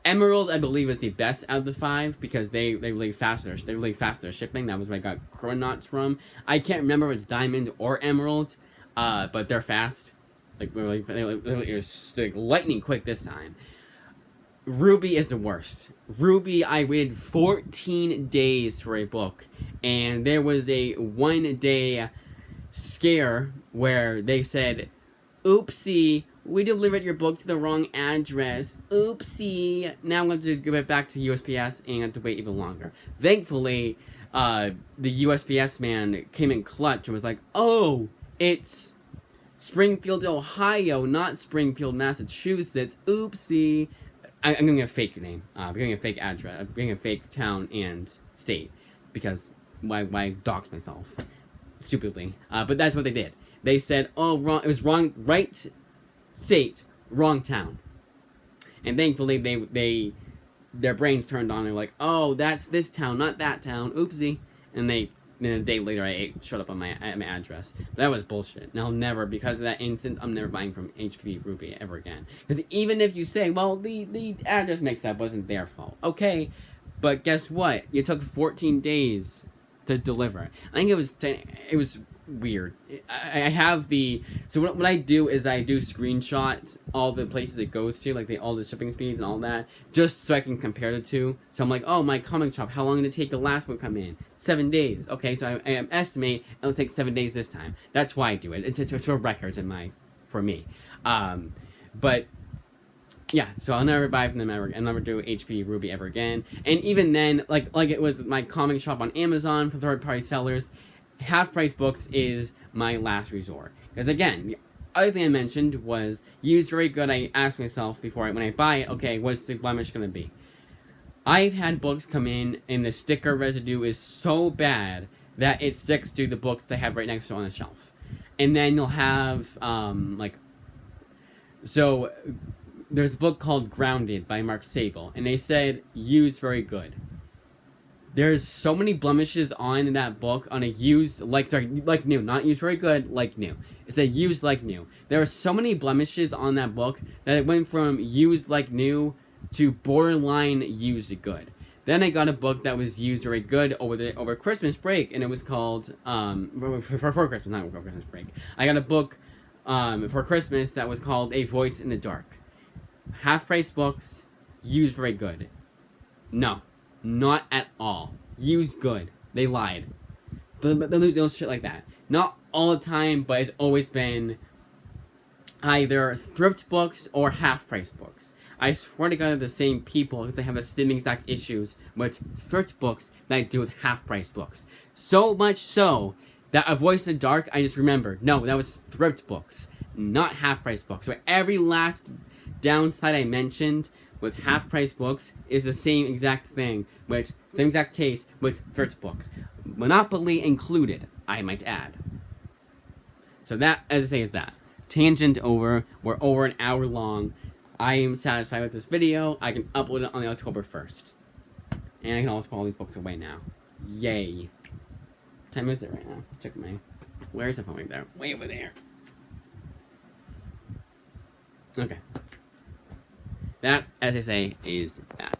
[SPEAKER 1] Emerald, I believe, is the best out of the 5 because they really faster. They really faster shipping. That was where I got Chrononauts from. I can't remember if it's Diamond or Emerald, but they're fast. Like it was like lightning quick this time. Ruby is the worst. Ruby, I waited 14 days for a book, and there was a 1-day scare where they said, oopsie, we delivered your book to the wrong address. Oopsie. Now I'm going to give it back to USPS and I have to wait even longer. Thankfully, the USPS man came in clutch and was like, oh, it's Springfield, Ohio, not Springfield, Massachusetts. Oopsie. I'm getting a fake name. I'm getting a fake address. I'm getting a fake town and state. Because why dox myself? Stupidly. But that's what they did. They said, oh, wrong. It was wrong. Right state, wrong town. And thankfully, they their brains turned on. They're like, oh, that's this town, not that town. Oopsie. And then a day later, I showed up on my address. But that was bullshit. And I'll never, because of that incident, I'm never buying from HP Ruby ever again. Because even if you say, well, the address mix-up wasn't their fault. Okay, but guess what? It took 14 days to deliver. I think it was weird. I have the... So what I do is I do screenshot all the places it goes to, like all the shipping speeds and all that, just so I can compare the two. So I'm like, oh, my comic shop, how long did it take the last one to come in? 7 days. Okay, so I estimate it'll take 7 days this time. That's why I do it. It's for records for me. But yeah, so I'll never buy from them ever. I'll never do HP Ruby ever again. And even then, like it was my comic shop on Amazon for third-party sellers, half-price books is my last resort. Because again, the other thing I mentioned was used very good. I asked myself before when I buy it, okay, what's the blemish going to be? I've had books come in and the sticker residue is so bad that it sticks to the books they have right next to it on the shelf. And then you'll have, so there's a book called Grounded by Mark Sable, and they said, used very good. There's so many blemishes on that book on a used, like new, not used very good, like new. It said used like new. There are so many blemishes on that book that it went from used like new to borderline used good. Then I got a book that was used very good over Christmas break, and it was called, for Christmas, not over Christmas break. I got a book for Christmas that was called A Voice in the Dark. Half-price books, used very good. No. Not at all. Used good. They lied. Those shit like that. Not all the time, but it's always been either thrift books or half-price books. I swear to God they're the same people because they have the same exact issues with thrift books that I do with half-price books. So much so that A Voice in the Dark, I just remembered. No, that was thrift books, not half-price books. So every last downside I mentioned with half-price books is the same exact thing, same exact case with thrift books. Monopoly included, I might add. So that, as I say, is that. Tangent over. We're over an hour long. I am satisfied with this video. I can upload it on the October 1st. And I can also put all these books away now. Yay. What time is it right now? Check my... Where's the phone right there? Way over there. Okay. That, as I say, is that.